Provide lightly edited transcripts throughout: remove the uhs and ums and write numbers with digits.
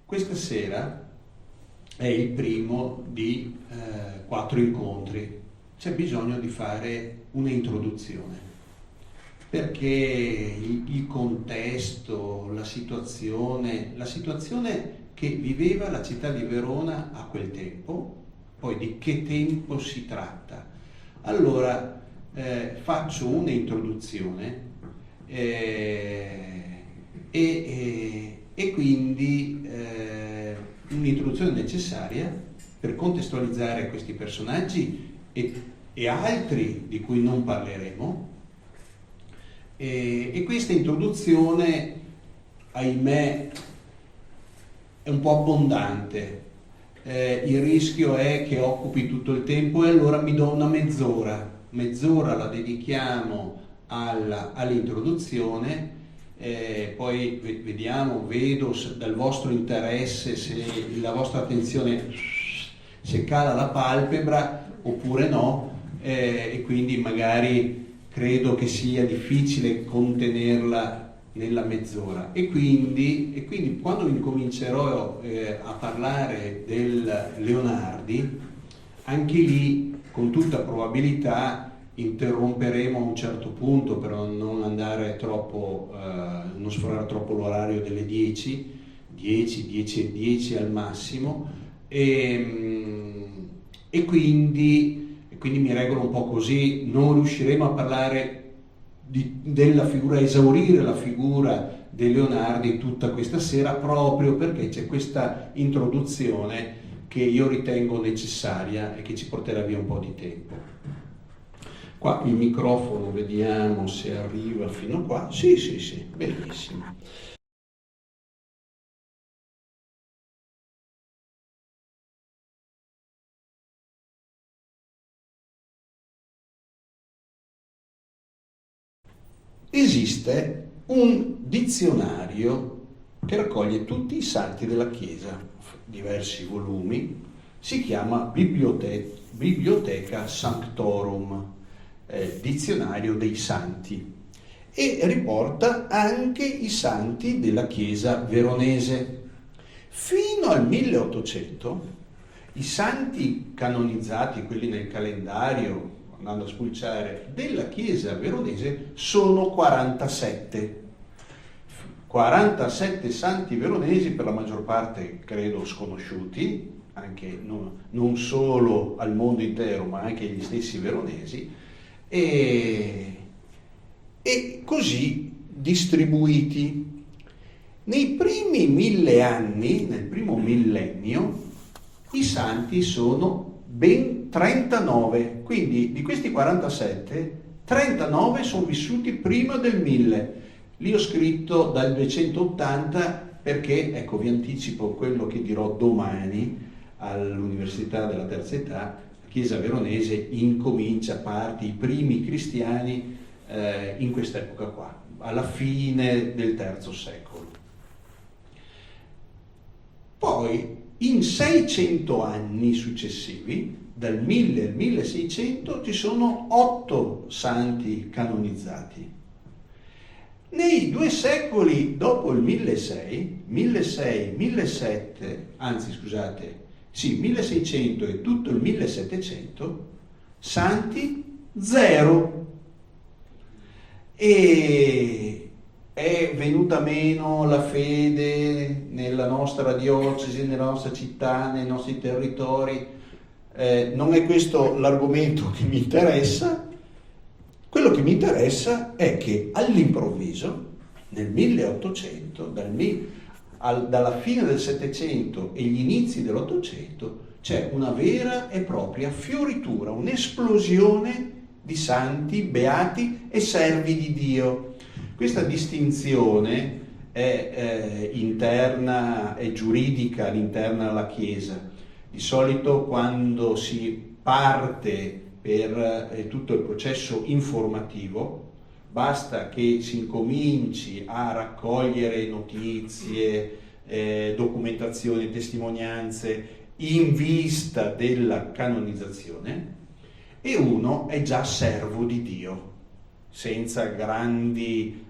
Questa sera è il primo di 4 incontri. C'è bisogno di fare un'introduzione, perché il contesto, la situazione che viveva la città di Verona a quel tempo, poi di che tempo si tratta. Allora faccio un'introduzione e quindi un'introduzione necessaria per contestualizzare questi personaggi e altri di cui non parleremo. E questa introduzione, ahimè, è un po' abbondante. Il rischio è che occupi tutto il tempo e allora mi do una mezz'ora la dedichiamo all'introduzione. Poi vedo dal vostro interesse se la vostra attenzione se cala la palpebra oppure no, e quindi magari credo che sia difficile contenerla nella mezz'ora e quindi quando incomincerò a parlare del Leonardi, anche lì con tutta probabilità interromperemo a un certo punto per non andare troppo, non sforare troppo l'orario delle 10 al massimo, e quindi mi regolo un po' così. Non riusciremo a parlare della figura, esaurire la figura di Leonardi tutta questa sera, proprio perché c'è questa introduzione che io ritengo necessaria e che ci porterà via un po' di tempo. Qua il microfono, vediamo se arriva fino a qua. Sì, benissimo. Esiste un dizionario che raccoglie tutti i santi della Chiesa, diversi volumi, si chiama Bibliotheca Sanctorum, dizionario dei santi, e riporta anche i santi della Chiesa veronese. Fino al 1800 i santi canonizzati, quelli nel calendario, andando a spulciare, della Chiesa veronese sono 47. 47 santi veronesi, per la maggior parte credo sconosciuti, anche non solo al mondo intero ma anche agli stessi veronesi, e così distribuiti. Nei primi 1000 anni, nel primo millennio, i santi sono ben 39, quindi di questi 47, 39 sono vissuti prima del 1000. Lì ho scritto dal 280 perché, ecco, vi anticipo quello che dirò domani all'Università della Terza Età. La Chiesa veronese incomincia, parte i primi cristiani in quest'epoca qua, alla fine del III secolo. Poi in 600 anni successivi, dal 1000 al 1600, ci sono 8 santi canonizzati. Nei 2 secoli dopo il 1600 e tutto il 1700, santi 0. E è venuta meno la fede nella nostra diocesi, nella nostra città, nei nostri territori. Non è questo l'argomento che mi interessa. Quello che mi interessa è che all'improvviso, nel 1800, dalla fine del Settecento e gli inizi dell'Ottocento, c'è una vera e propria fioritura, un'esplosione di santi, beati e servi di Dio. Questa distinzione è interna, è giuridica all'interno alla Chiesa. Di solito quando si parte per tutto il processo informativo, basta che si incominci a raccogliere notizie, documentazioni, testimonianze in vista della canonizzazione, e uno è già servo di Dio, senza grandi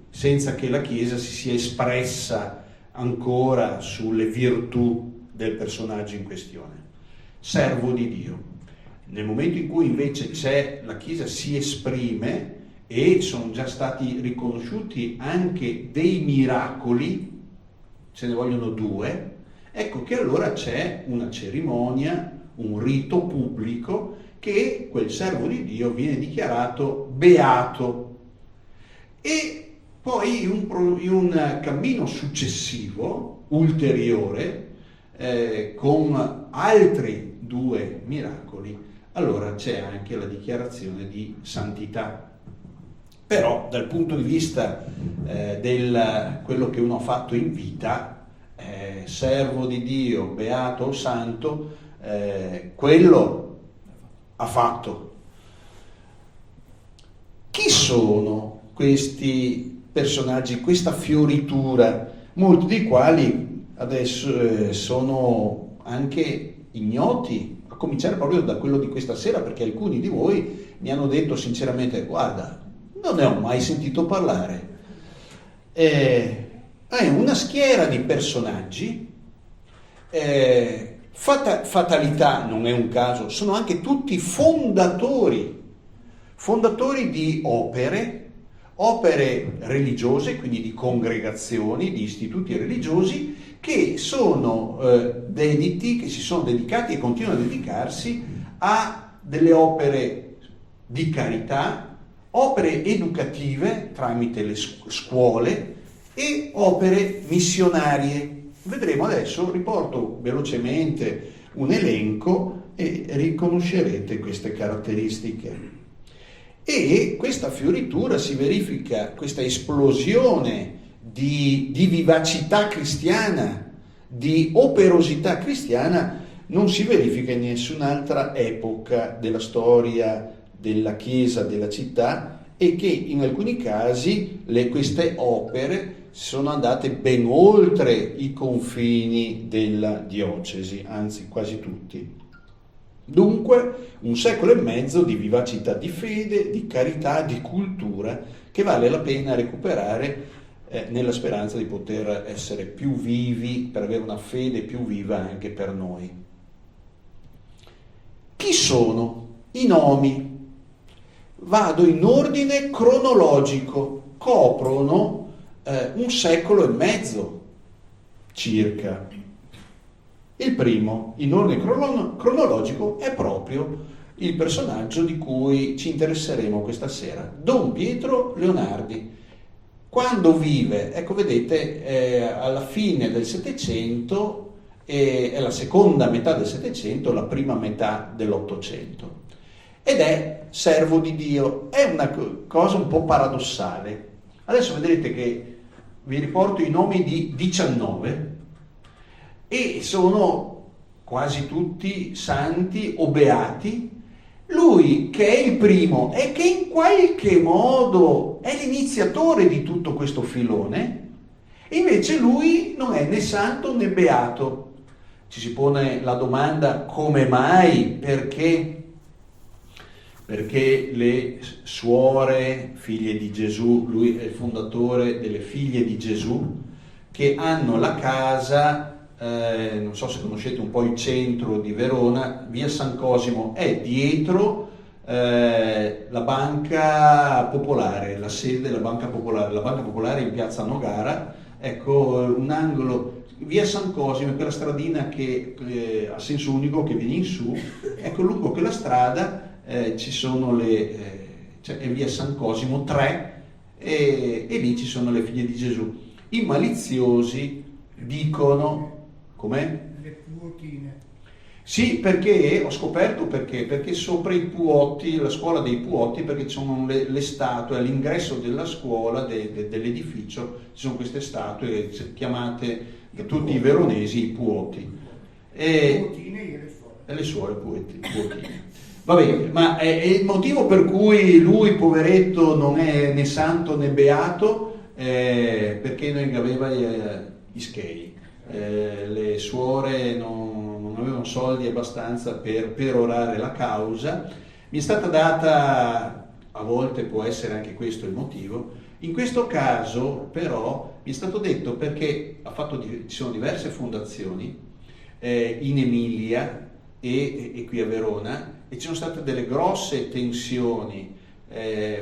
senza che la Chiesa si sia espressa ancora sulle virtù del personaggio in questione. Servo di Dio. Nel momento in cui invece la Chiesa si esprime e sono già stati riconosciuti anche dei miracoli, ce ne vogliono 2, ecco che allora c'è una cerimonia, un rito pubblico, che quel servo di Dio viene dichiarato beato. E poi in un cammino successivo, ulteriore, con altri 2 miracoli, allora c'è anche la dichiarazione di santità. Però dal punto di vista quello che uno ha fatto in vita, servo di Dio, beato o santo, quello ha fatto. Chi sono questi personaggi, questa fioritura, molti dei quali adesso sono anche ignoti, a cominciare proprio da quello di questa sera, perché alcuni di voi mi hanno detto sinceramente: guarda, non ne ho mai sentito parlare. È una schiera di personaggi, fatalità non è un caso, sono anche tutti fondatori di opere religiose, quindi di congregazioni, di istituti religiosi che sono dediti, che si sono dedicati e continuano a dedicarsi a delle opere di carità, opere educative tramite le scuole e opere missionarie. Vedremo adesso, riporto velocemente un elenco e riconoscerete queste caratteristiche. E questa fioritura si verifica, questa esplosione di vivacità cristiana, di operosità cristiana, non si verifica in nessun'altra epoca della storia della Chiesa, della città, e che in alcuni casi queste opere sono andate ben oltre i confini della diocesi, anzi quasi tutti. Dunque 1 secolo e mezzo di vivacità di fede, di carità, di cultura, che vale la pena recuperare nella speranza di poter essere più vivi, per avere una fede più viva anche per noi. Chi sono? I nomi. Vado in ordine cronologico, coprono 1 secolo e mezzo circa. Il primo, in ordine cronologico, è proprio il personaggio di cui ci interesseremo questa sera, Don Pietro Leonardi. Quando vive? Ecco, vedete, alla fine del Settecento, è la seconda metà del Settecento, la prima metà dell'Ottocento. Ed è servo di Dio. È una cosa un po' paradossale. Adesso vedrete che vi riporto i nomi di 19 e sono quasi tutti santi o beati. Lui che è il primo e che in qualche modo è l'iniziatore di tutto questo filone, invece lui non è né santo né beato. Ci si pone la domanda: come mai? Perché le suore, figlie di Gesù, lui è il fondatore delle figlie di Gesù, che hanno la casa, non so se conoscete un po' il centro di Verona, via San Cosimo, è dietro la Banca Popolare, la sede della Banca Popolare è in piazza Nogara, ecco un angolo, via San Cosimo, quella stradina che a senso unico che viene in su, ecco lungo quella strada ci sono è via San Cosimo 3 e lì ci sono le figlie di Gesù. I maliziosi dicono, com'è? Le puotine. Sì, perché ho scoperto perché sopra i Puotti, la scuola dei Puotti, perché ci sono le statue all'ingresso della scuola, dell'edificio, ci sono queste statue chiamate da tutti i veronesi i Puoti. Le puotine e le suore Puotine. Va bene, ma è il motivo per cui lui, poveretto, non è né santo né beato, perché non aveva gli schei. Le suore non avevano soldi abbastanza per perorare la causa. Mi è stata data, a volte può essere anche questo il motivo, In questo caso però mi è stato detto, perché ci sono diverse fondazioni in Emilia e qui a Verona, e ci sono state delle grosse tensioni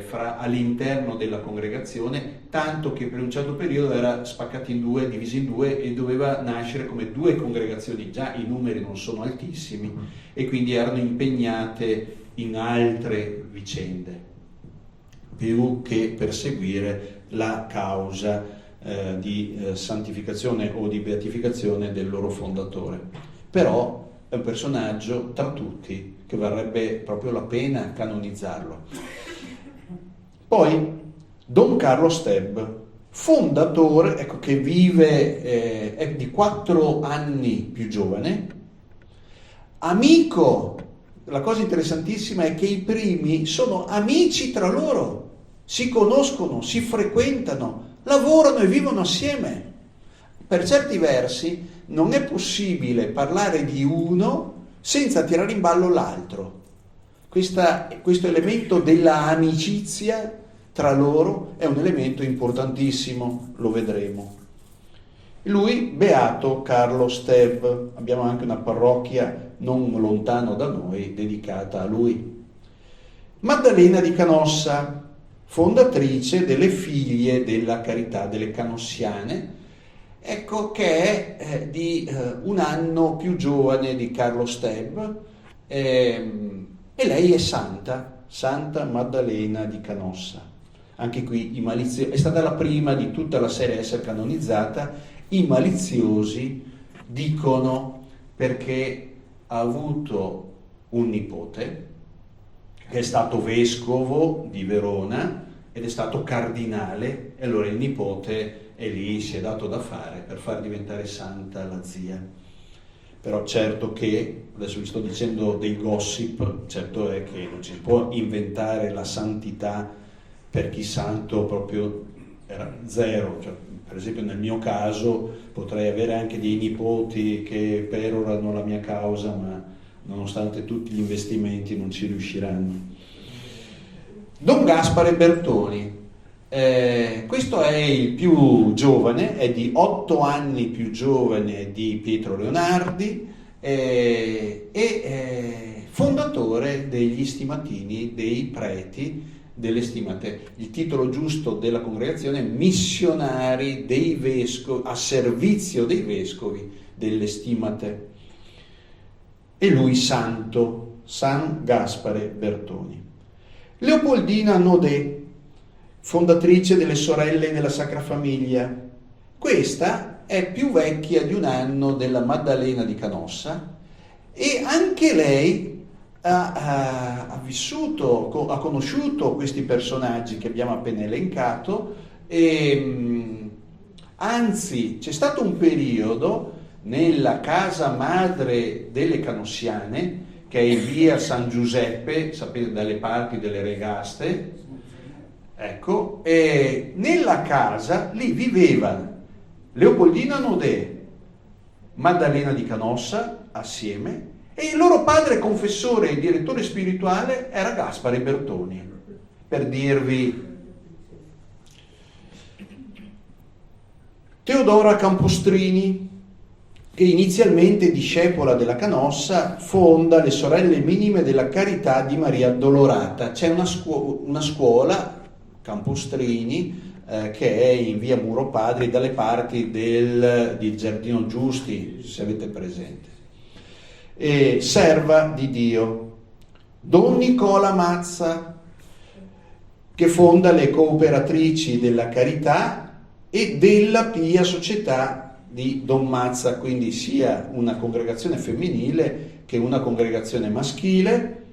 all'interno della congregazione, tanto che per un certo periodo era spaccata in due, divisa in due, e doveva nascere come due congregazioni. Già i numeri non sono altissimi e quindi erano impegnate in altre vicende più che perseguire la causa di santificazione o di beatificazione del loro fondatore. Però è un personaggio tra tutti che varrebbe proprio la pena canonizzarlo. Poi Don Carlo Steb, fondatore, ecco, che vive, è di 4 anni più giovane, amico. La cosa interessantissima è che i primi sono amici tra loro, si conoscono, si frequentano, lavorano e vivono assieme. Per certi versi non è possibile parlare di uno senza tirare in ballo l'altro. Questo elemento della amicizia tra loro è un elemento importantissimo, lo vedremo. Lui, beato Carlo Steb, abbiamo anche una parrocchia non lontano da noi dedicata a lui. Maddalena di Canossa, fondatrice delle Figlie della Carità, delle Canossiane, ecco, che è di 1 anno più giovane di Carlo Steb, e lei è Santa Maddalena di Canossa. Anche qui è stata la prima di tutta la serie a essere canonizzata. I maliziosi dicono perché ha avuto un nipote che è stato vescovo di Verona ed è stato cardinale, e allora il nipote è lì, si è dato da fare per far diventare santa la zia. Però certo che, adesso vi sto dicendo dei gossip, certo è che non ci si può inventare la santità per chi santo proprio era zero. Cioè, per esempio nel mio caso potrei avere anche dei nipoti che perorano la mia causa, ma nonostante tutti gli investimenti non ci riusciranno. Don Gaspare Bertoni, questo è il più giovane, è di 8 anni più giovane di Pietro Leonardi, e fondatore degli Stimatini, dei preti delle Stimate. Il titolo giusto della congregazione è Missionari dei Vescovi, a servizio dei Vescovi delle Stimate. E lui santo, San Gaspare Bertoni. Leopoldina Naudet, fondatrice delle Sorelle della Sacra Famiglia. Questa è più vecchia di 1 anno della Maddalena di Canossa, e anche lei ha conosciuto questi personaggi che abbiamo appena elencato, e anzi c'è stato un periodo nella casa madre delle Canossiane, che è in via San Giuseppe, sapete, dalle parti delle Regaste, ecco, e nella casa lì viveva Leopoldina Naudet, Maddalena di Canossa assieme, e il loro padre confessore e direttore spirituale era Gaspare Bertoni, per dirvi. Teodora Campostrini, che inizialmente discepola della Canossa, fonda le Sorelle Minime della Carità di Maria Addolorata. C'è una scuola, Campostrini, che è in via Muro Padri, dalle parti di Giardino Giusti, se avete presente. E serva di Dio. Don Nicola Mazza, che fonda le Cooperatrici della Carità e della Pia Società di Don Mazza, quindi sia una congregazione femminile che una congregazione maschile.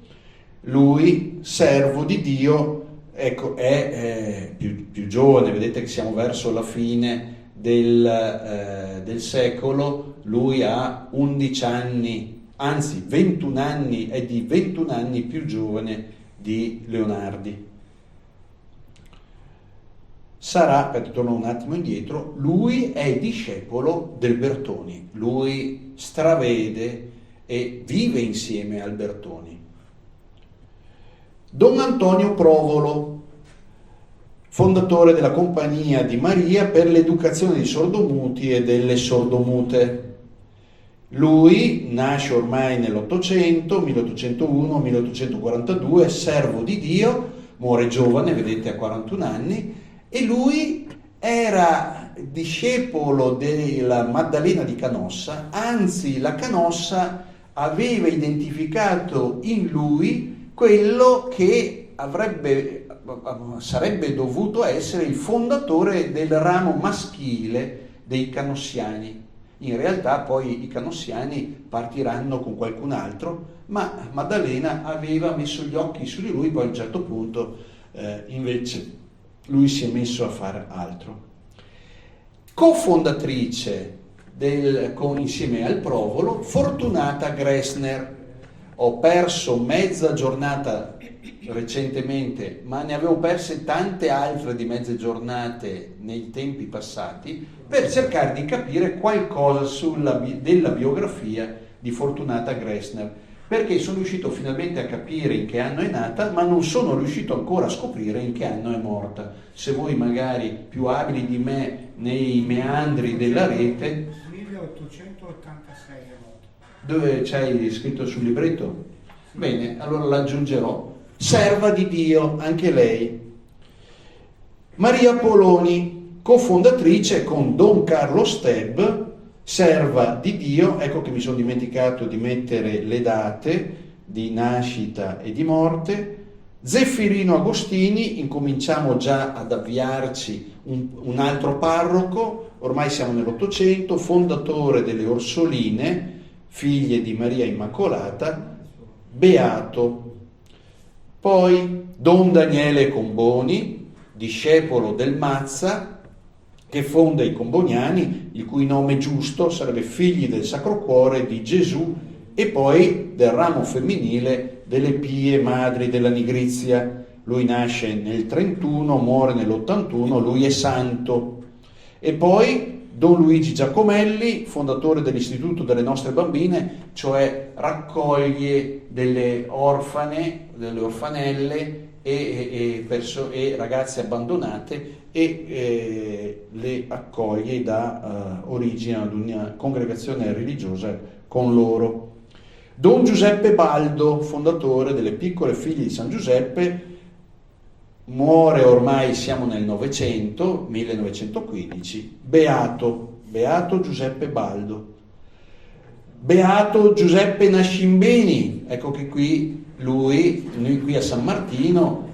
Lui, servo di Dio, ecco, è più giovane, vedete che siamo verso la fine del secolo. Lui ha 11 anni, anzi 21 anni, è di 21 anni più giovane di Leonardi. Sarà, per tornare un attimo indietro, lui è discepolo del Bertoni, lui stravede e vive insieme al Bertoni. Don Antonio Provolo, fondatore della Compagnia di Maria per l'educazione dei sordomuti e delle sordomute. Lui nasce ormai nell'Ottocento, 1801-1842, servo di Dio, muore giovane, vedete, a 41 anni, e lui era discepolo della Maddalena di Canossa, anzi la Canossa aveva identificato in lui quello che sarebbe dovuto essere il fondatore del ramo maschile dei canossiani. In realtà poi i canossiani partiranno con qualcun altro, ma Maddalena aveva messo gli occhi su di lui, poi a un certo punto invece lui si è messo a fare altro. Cofondatrice insieme al Provolo, Fortunata Gressner. Ho perso mezza giornata recentemente, ma ne avevo perse tante altre di mezze giornate nei tempi passati, per cercare di capire qualcosa della biografia di Fortunata Gressner, perché sono riuscito finalmente a capire in che anno è nata, ma non sono riuscito ancora a scoprire in che anno è morta. Se voi magari più abili di me nei meandri della rete... 1886 è morta. Dove c'hai scritto sul libretto? Bene, allora l'aggiungerò. Serva di Dio, anche lei. Maria Poloni, cofondatrice con Don Carlo Steb, serva di Dio. Ecco che mi sono dimenticato di mettere le date di nascita e di morte. Zeffirino Agostini, incominciamo già ad avviarci un altro parroco, ormai siamo nell'Ottocento, fondatore delle Orsoline, figlie di Maria Immacolata, beato. Poi Don Daniele Comboni, discepolo del Mazza, che fonda i Comboniani, il cui nome giusto sarebbe Figli del Sacro Cuore di Gesù, e poi del ramo femminile delle Pie Madri della Nigrizia. Lui nasce nel 31, muore nell'81, lui è santo. E poi Don Luigi Giacomelli, fondatore dell'Istituto delle Nostre Bambine, cioè raccoglie delle orfane, delle orfanelle e ragazze abbandonate e le accoglie, dà origine ad una congregazione religiosa con loro. Don Giuseppe Baldo, fondatore delle Piccole Figlie di San Giuseppe, muore ormai, siamo nel Novecento, 1915, beato Giuseppe Baldo. Beato Giuseppe Nascimbeni, ecco che noi qui a San Martino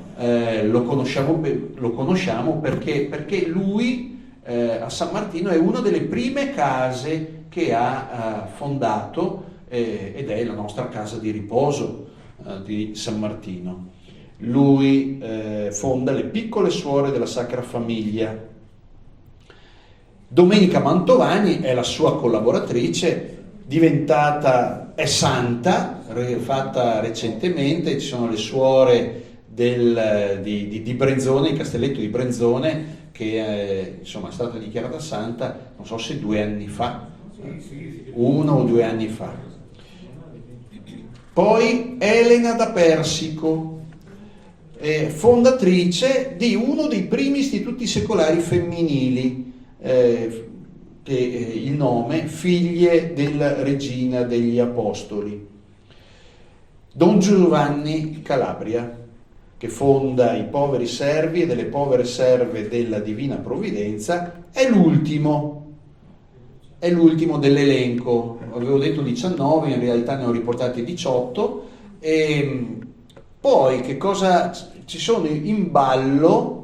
lo conosciamo perché lui a San Martino è una delle prime case che ha fondato ed è la nostra casa di riposo di San Martino. Lui fonda le Piccole Suore della Sacra Famiglia. Domenica Mantovani è la sua collaboratrice, è santa, fatta recentemente. Ci sono le suore di Brenzone, il castelletto di Brenzone, che insomma è stata dichiarata santa, non so se 2 anni fa, 1 o 2 anni fa. Poi Elena da Persico, fondatrice di uno dei primi istituti secolari femminili, che il nome Figlie della Regina degli Apostoli. Don Giovanni Calabria, che fonda i Poveri Servi e delle Povere Serve della Divina Provvidenza, è l'ultimo dell'elenco. Avevo detto 19, in realtà ne ho riportati 18. E poi che cosa ci sono in ballo?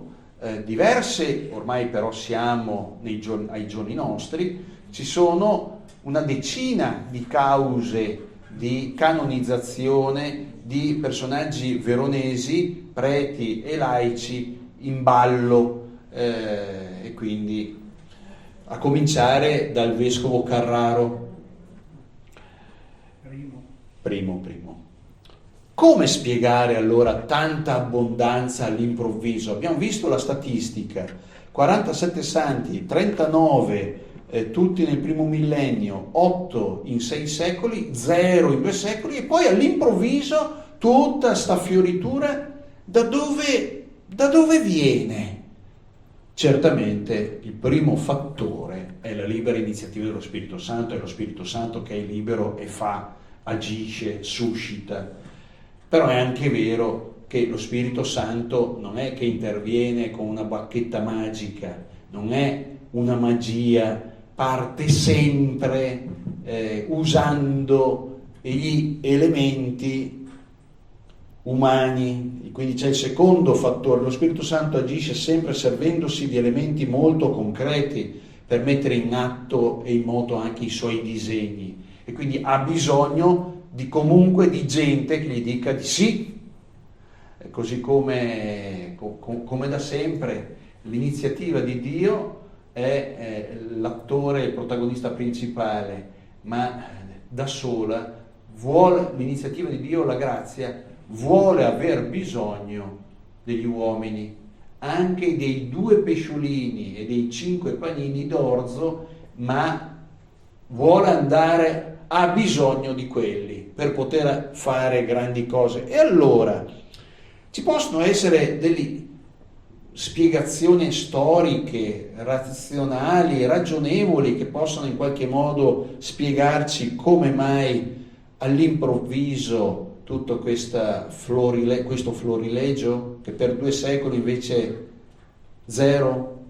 Diverse, ormai però siamo ai giorni nostri, ci sono una decina di cause di canonizzazione di personaggi veronesi, preti e laici in ballo, e quindi a cominciare dal vescovo Carraro. Primo. Come spiegare allora tanta abbondanza all'improvviso? Abbiamo visto la statistica: 47 santi, 39 tutti nel primo millennio, 8 in 6 secoli, 0 in 2 secoli, e poi all'improvviso tutta sta fioritura da dove viene? Certamente il primo fattore è la libera iniziativa dello Spirito Santo, è lo Spirito Santo che è libero e fa, agisce, suscita. Però è anche vero che lo Spirito Santo non è che interviene con una bacchetta magica, non è una magia, parte sempre usando gli elementi umani. Quindi c'è il secondo fattore: lo Spirito Santo agisce sempre servendosi di elementi molto concreti per mettere in atto e in moto anche i suoi disegni, e quindi ha bisogno comunque di gente che gli dica di sì. Così come da sempre l'iniziativa di Dio è l'attore, il protagonista principale, ma da sola l'iniziativa di Dio, la grazia, vuole aver bisogno degli uomini, anche dei 2 pesciolini e dei 5 panini d'orzo, ma ha bisogno di quelli per poter fare grandi cose. E allora ci possono essere delle spiegazioni storiche, razionali, ragionevoli, che possono in qualche modo spiegarci come mai all'improvviso tutto questo florilegio, che per 2 secoli invece zero.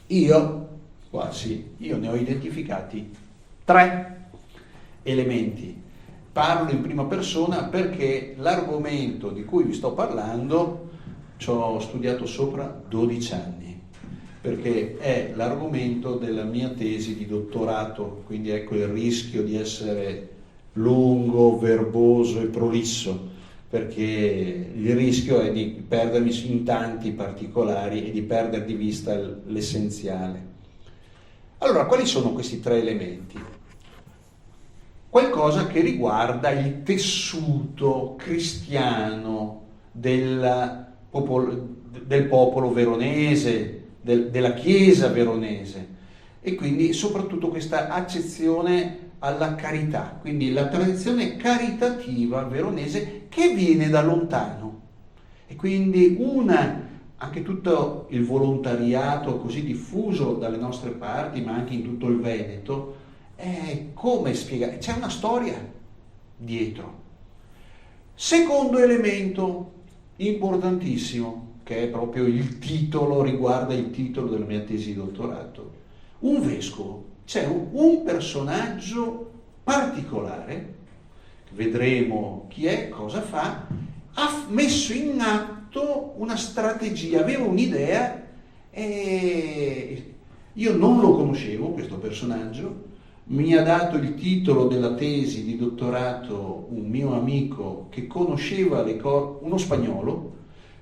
Io ne ho identificati 3 elementi. Parlo in prima persona perché l'argomento di cui vi sto parlando ci ho studiato sopra 12 anni, perché è l'argomento della mia tesi di dottorato, quindi ecco il rischio di essere lungo, verboso e prolisso, perché il rischio è di perdermi in tanti particolari e di perdere di vista l'essenziale. Allora, quali sono questi 3 elementi? Qualcosa che riguarda il tessuto cristiano del popolo veronese, della Chiesa veronese, e quindi soprattutto questa accezione alla carità, quindi la tradizione caritativa veronese che viene da lontano, e quindi anche tutto il volontariato così diffuso dalle nostre parti, ma anche in tutto il Veneto. Come spiegare? C'è una storia dietro. Secondo elemento importantissimo, che è proprio il titolo, riguarda il titolo della mia tesi di dottorato: un vescovo. C'è un personaggio particolare, vedremo chi è, cosa fa, ha messo in atto una strategia, aveva un'idea, e io non lo conoscevo questo personaggio. Mi ha dato il titolo della tesi di dottorato un mio amico che conosceva uno spagnolo,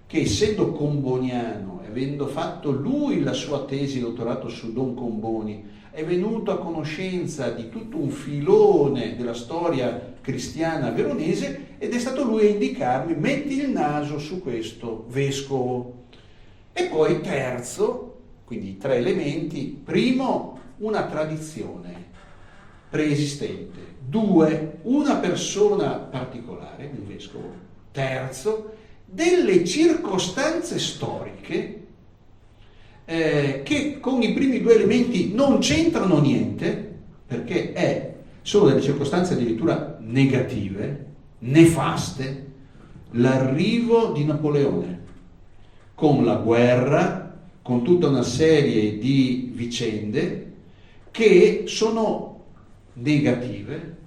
che essendo comboniano, avendo fatto lui la sua tesi di dottorato su Don Comboni, è venuto a conoscenza di tutto un filone della storia cristiana veronese, ed è stato lui a indicarmi: metti il naso su questo vescovo. E poi terzo, quindi 3 elementi: primo, una tradizione preesistente; 2, una persona particolare, un vescovo; terzo, delle circostanze storiche che con i primi 2 elementi non c'entrano niente, perché sono delle circostanze addirittura negative, nefaste. L'arrivo di Napoleone, con la guerra, con tutta una serie di vicende che sono negative,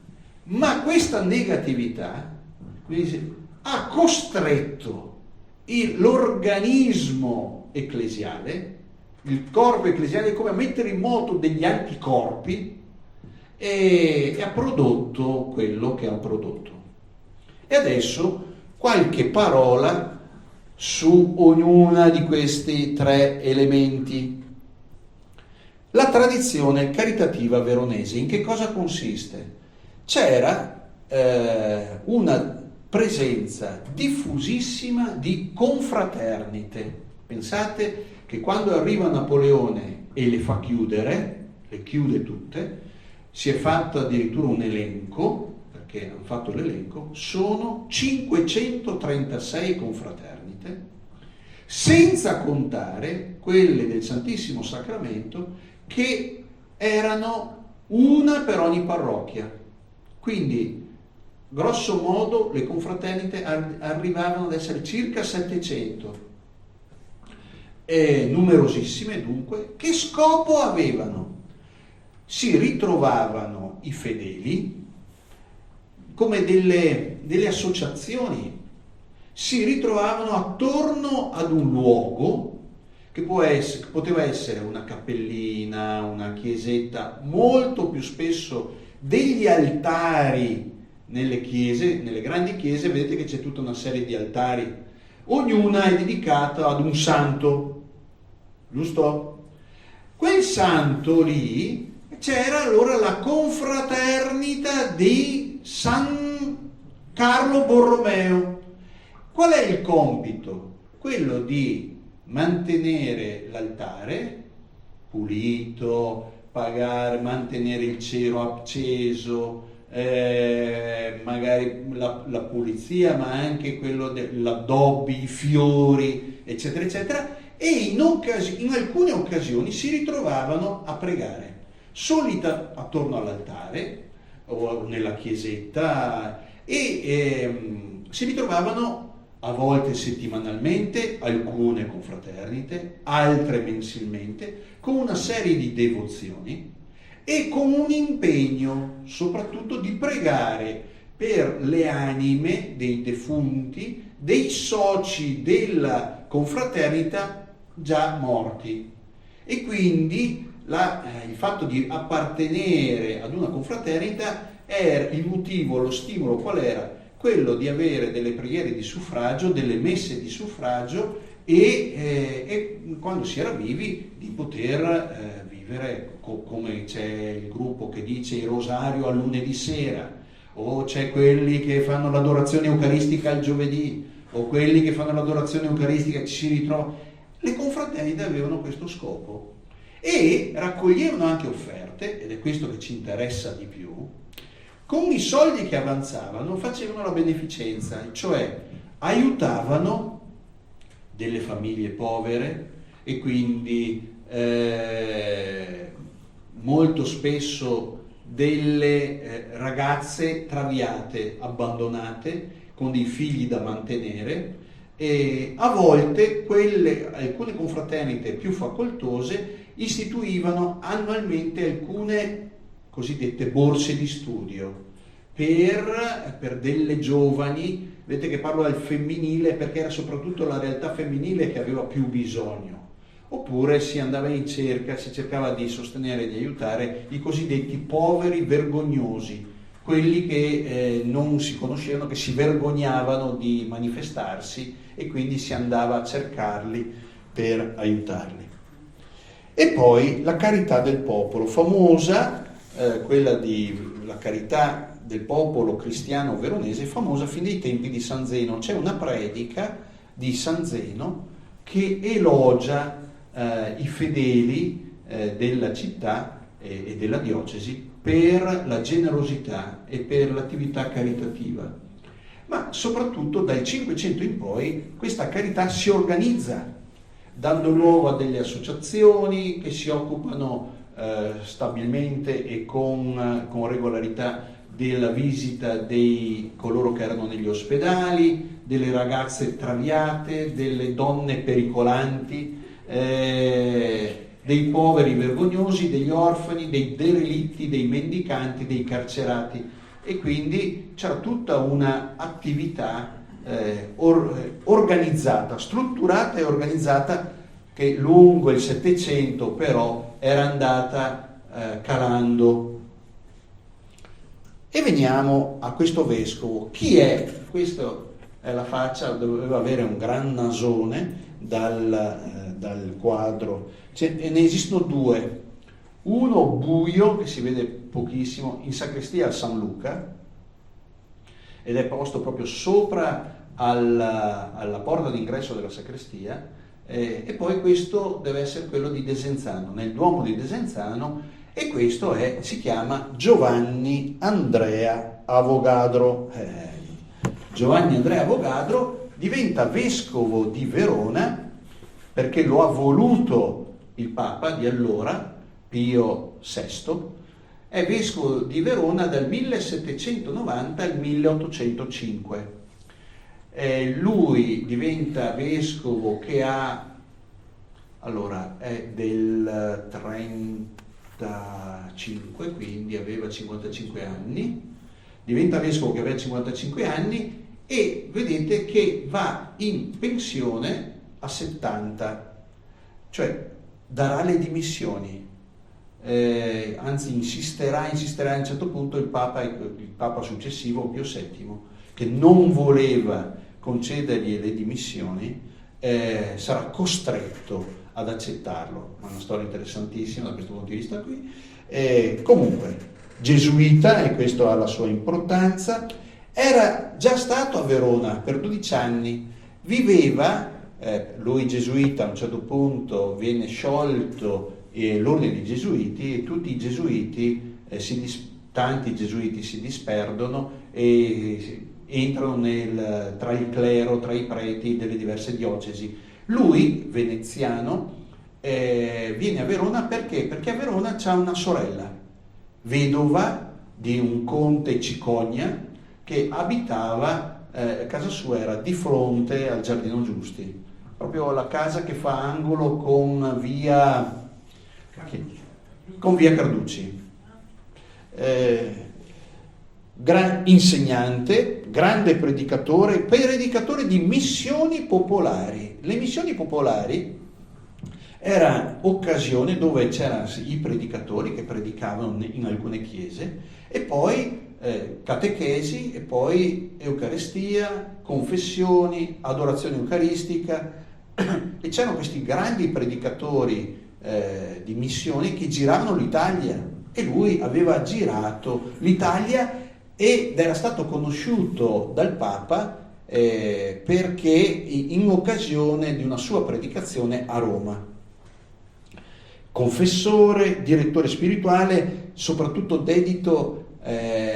ma questa negatività ha costretto l'organismo ecclesiale, il corpo ecclesiale, come a mettere in moto degli anticorpi, e ha prodotto quello che ha prodotto. E adesso qualche parola su ognuna di questi 3 elementi. La tradizione caritativa veronese, in che cosa consiste? C'era una presenza diffusissima di confraternite. Pensate che quando arriva Napoleone e le fa chiudere, le chiude tutte, si è fatto addirittura un elenco, perché hanno fatto l'elenco, sono 536 confraternite, senza contare quelle del Santissimo Sacramento che erano una per ogni parrocchia. Quindi, grosso modo, le confraternite arrivavano ad essere circa 700, numerosissime dunque. Che scopo avevano? Si ritrovavano i fedeli come delle associazioni, si ritrovavano attorno ad un luogo che poteva essere una cappellina, una chiesetta, molto più spesso degli altari nelle chiese. Nelle grandi chiese vedete che c'è tutta una serie di altari, ognuna è dedicata ad un santo, giusto? Quel santo lì, c'era allora la confraternita di San Carlo Borromeo. Qual è il compito? Quello di mantenere l'altare pulito, mantenere il cero acceso, magari la pulizia, ma anche quello dell'addobbi, i fiori, eccetera, eccetera. E in alcune occasioni si ritrovavano a pregare, solita attorno all'altare o nella chiesetta, e si ritrovavano a volte settimanalmente, alcune confraternite, altre mensilmente, con una serie di devozioni e con un impegno soprattutto di pregare per le anime dei defunti, dei soci della confraternita già morti. E quindi il fatto di appartenere ad una confraternita era il motivo, lo stimolo qual era? Quello di avere delle preghiere di suffragio, delle messe di suffragio e quando si era vivi di poter vivere come c'è il gruppo che dice il rosario al lunedì sera, o c'è quelli che fanno l'adorazione eucaristica il giovedì, o quelli che fanno l'adorazione eucaristica ci si ritrova. Le confraternite avevano questo scopo e raccoglievano anche offerte, ed è questo che ci interessa di più. Con i soldi che avanzavano facevano la beneficenza, cioè aiutavano delle famiglie povere e quindi molto spesso delle ragazze traviate, abbandonate, con dei figli da mantenere, e a volte alcune confraternite più facoltose istituivano annualmente alcune cosiddette borse di studio per delle giovani. Vedete che parlo del femminile perché era soprattutto la realtà femminile che aveva più bisogno. Oppure si andava in cerca, si cercava di sostenere e di aiutare i cosiddetti poveri vergognosi, quelli che non si conoscevano, che si vergognavano di manifestarsi, e quindi si andava a cercarli per aiutarli. E poi la carità del popolo, famosa, quella la carità del popolo cristiano veronese, famosa fin dai tempi di San Zeno. C'è una predica di San Zeno che elogia i fedeli della città e della diocesi per la generosità e per l'attività caritativa. Ma soprattutto dal 500 in poi questa carità si organizza, dando luogo a delle associazioni che si occupano stabilmente e con regolarità della visita di coloro che erano negli ospedali, delle ragazze traviate, delle donne pericolanti, dei poveri vergognosi, degli orfani, dei derelitti, dei mendicanti, dei carcerati. E quindi c'era tutta una attività organizzata, strutturata e organizzata, che lungo il Settecento però era andata calando. E veniamo a questo vescovo. Chi è? Questa è la faccia, doveva avere un gran nasone dal quadro. Ne esistono due. Uno buio, che si vede pochissimo, in sacrestia a San Luca, ed è posto proprio sopra alla porta d'ingresso della sacrestia, e poi questo deve essere quello di Desenzano, nel Duomo di Desenzano, e questo si chiama Giovanni Andrea Avogadro. Giovanni Andrea Avogadro diventa vescovo di Verona perché lo ha voluto il Papa di allora, Pio VI, è vescovo di Verona dal 1790 al 1805. Lui diventa vescovo che è del 35, quindi aveva 55 anni, diventa vescovo che aveva 55 anni e vedete che va in pensione a 70, cioè darà le dimissioni. Anzi insisterà a un certo punto il Papa successivo, Pio VII, che non voleva concedergli le dimissioni, sarà costretto ad accettarlo. Ma è una storia interessantissima da questo punto di vista qui. Comunque, gesuita, e questo ha la sua importanza, era già stato a Verona per 12 anni, viveva, lui gesuita a un certo punto viene sciolto l'ordine dei gesuiti e tutti i gesuiti, tanti gesuiti si disperdono e entrano tra il clero, tra i preti delle diverse diocesi. Lui, veneziano, viene a Verona perché? Perché a Verona c'ha una sorella, vedova di un conte Cicogna, che abitava, casa sua era di fronte al Giardino Giusti, proprio la casa che fa angolo con via Carducci. Insegnante, grande predicatore di missioni popolari. Le missioni popolari era occasione dove c'erano i predicatori che predicavano in alcune chiese, e poi catechesi, e poi Eucaristia, confessioni, adorazione eucaristica, e c'erano questi grandi predicatori di missioni che giravano l'Italia, e lui aveva girato l'Italia ed era stato conosciuto dal Papa perché in occasione di una sua predicazione a Roma. Confessore, direttore spirituale, soprattutto dedito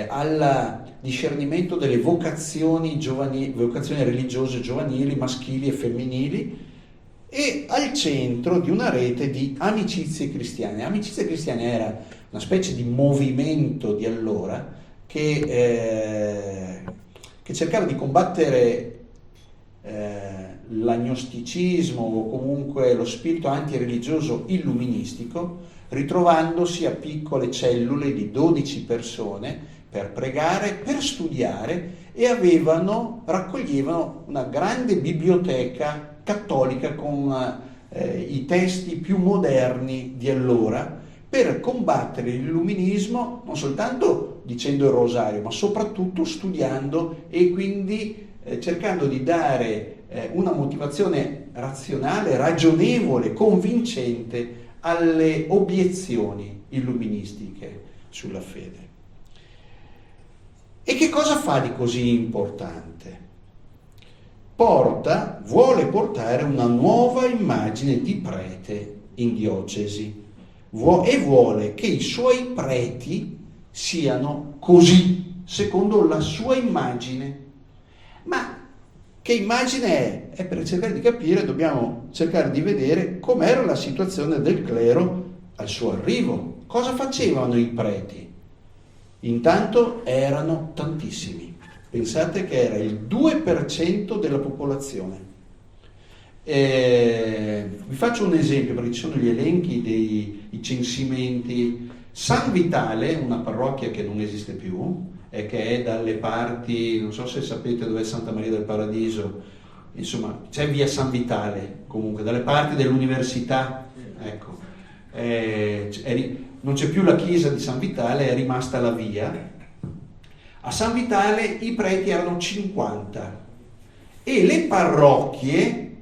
al discernimento delle vocazioni religiose giovanili, maschili e femminili, e al centro di una rete di amicizie cristiane. Amicizie cristiane era una specie di movimento di allora che cercava di combattere l'agnosticismo o comunque lo spirito antireligioso illuministico, ritrovandosi a piccole cellule di 12 persone per pregare, per studiare, e raccoglievano una grande biblioteca cattolica con i testi più moderni di allora, per combattere l'illuminismo, non soltanto dicendo il rosario, ma soprattutto studiando e quindi cercando di dare una motivazione razionale, ragionevole, convincente alle obiezioni illuministiche sulla fede. E che cosa fa di così importante? Vuole portare una nuova immagine di prete in diocesi, e vuole che i suoi preti siano così, secondo la sua immagine. Ma che immagine è? E per cercare di capire dobbiamo cercare di vedere com'era la situazione del clero al suo arrivo. Cosa facevano i preti? Intanto erano tantissimi. Pensate che era il 2% della popolazione. Vi faccio un esempio, perché ci sono gli elenchi dei censimenti. San Vitale, una parrocchia che non esiste più, e che è dalle parti, non so se sapete dove è Santa Maria del Paradiso, insomma c'è via San Vitale, comunque dalle parti dell'università, ecco. Non c'è più la chiesa di San Vitale, è rimasta la via. A San Vitale i preti erano 50 e le parrocchie,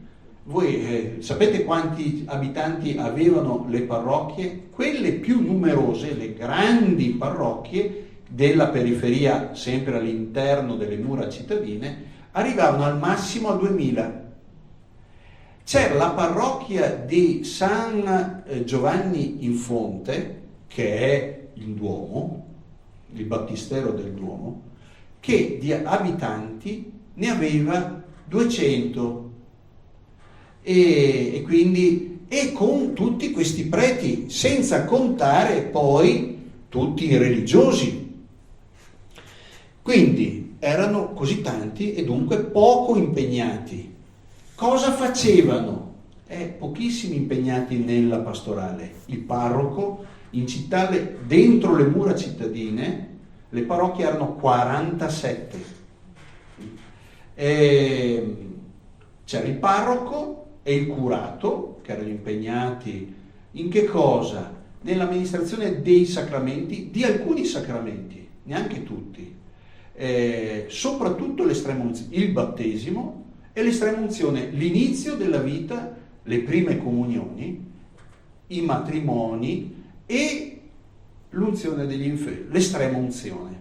voi sapete quanti abitanti avevano le parrocchie? Quelle più numerose, le grandi parrocchie della periferia, sempre all'interno delle mura cittadine, arrivavano al massimo a 2000. C'era la parrocchia di San Giovanni in Fonte, che è il Duomo, il battistero del Duomo, che di abitanti ne aveva 200. e quindi con tutti questi preti, senza contare poi tutti i religiosi. Quindi erano così tanti e dunque poco impegnati. Cosa facevano? Pochissimi impegnati nella pastorale. Il parroco in città, dentro le mura cittadine, le parrocchie erano 47. C'era il parroco e il curato, che erano impegnati in che cosa? Nell'amministrazione dei sacramenti, di alcuni sacramenti, neanche tutti. Soprattutto l'estrema unzione, il battesimo e l'estrema unzione, l'inizio della vita, le prime comunioni, i matrimoni e l'unzione degli inferi, l'estrema unzione.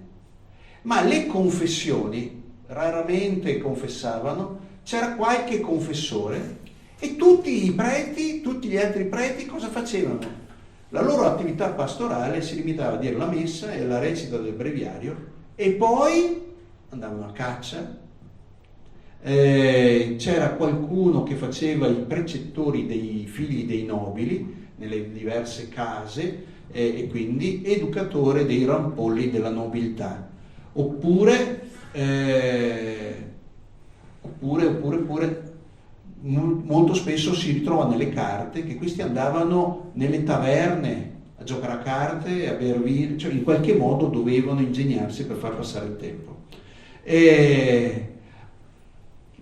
Ma le confessioni raramente confessavano, c'era qualche confessore e tutti i preti, tutti gli altri preti cosa facevano? La loro attività pastorale si limitava a dire la messa e la recita del breviario e poi andavano a caccia. C'era qualcuno che faceva i precettori dei figli dei nobili nelle diverse case e quindi educatore dei rampolli della nobiltà. Oppure molto spesso si ritrova nelle carte che questi andavano nelle taverne a giocare a carte, a bere vino, cioè in qualche modo dovevano ingegnarsi per far passare il tempo.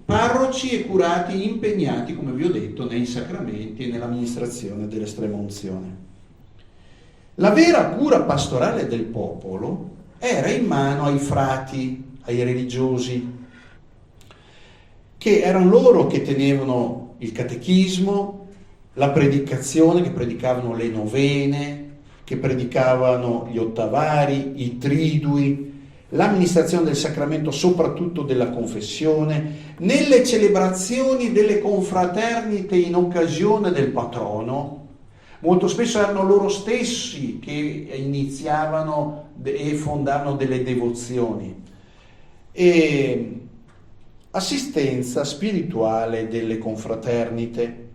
Parroci e curati impegnati, come vi ho detto, nei sacramenti e nell'amministrazione dell'estrema unzione. La vera cura pastorale del popolo era in mano ai frati, ai religiosi, che erano loro che tenevano il catechismo, la predicazione, che predicavano le novene, che predicavano gli ottavari, i tridui, l'amministrazione del sacramento, soprattutto della confessione, nelle celebrazioni delle confraternite in occasione del patrono. Molto spesso erano loro stessi che iniziavano e fondavano delle devozioni. E assistenza spirituale delle confraternite.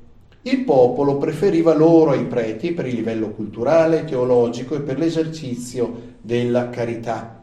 Il popolo preferiva loro ai preti per il livello culturale, teologico e per l'esercizio della carità.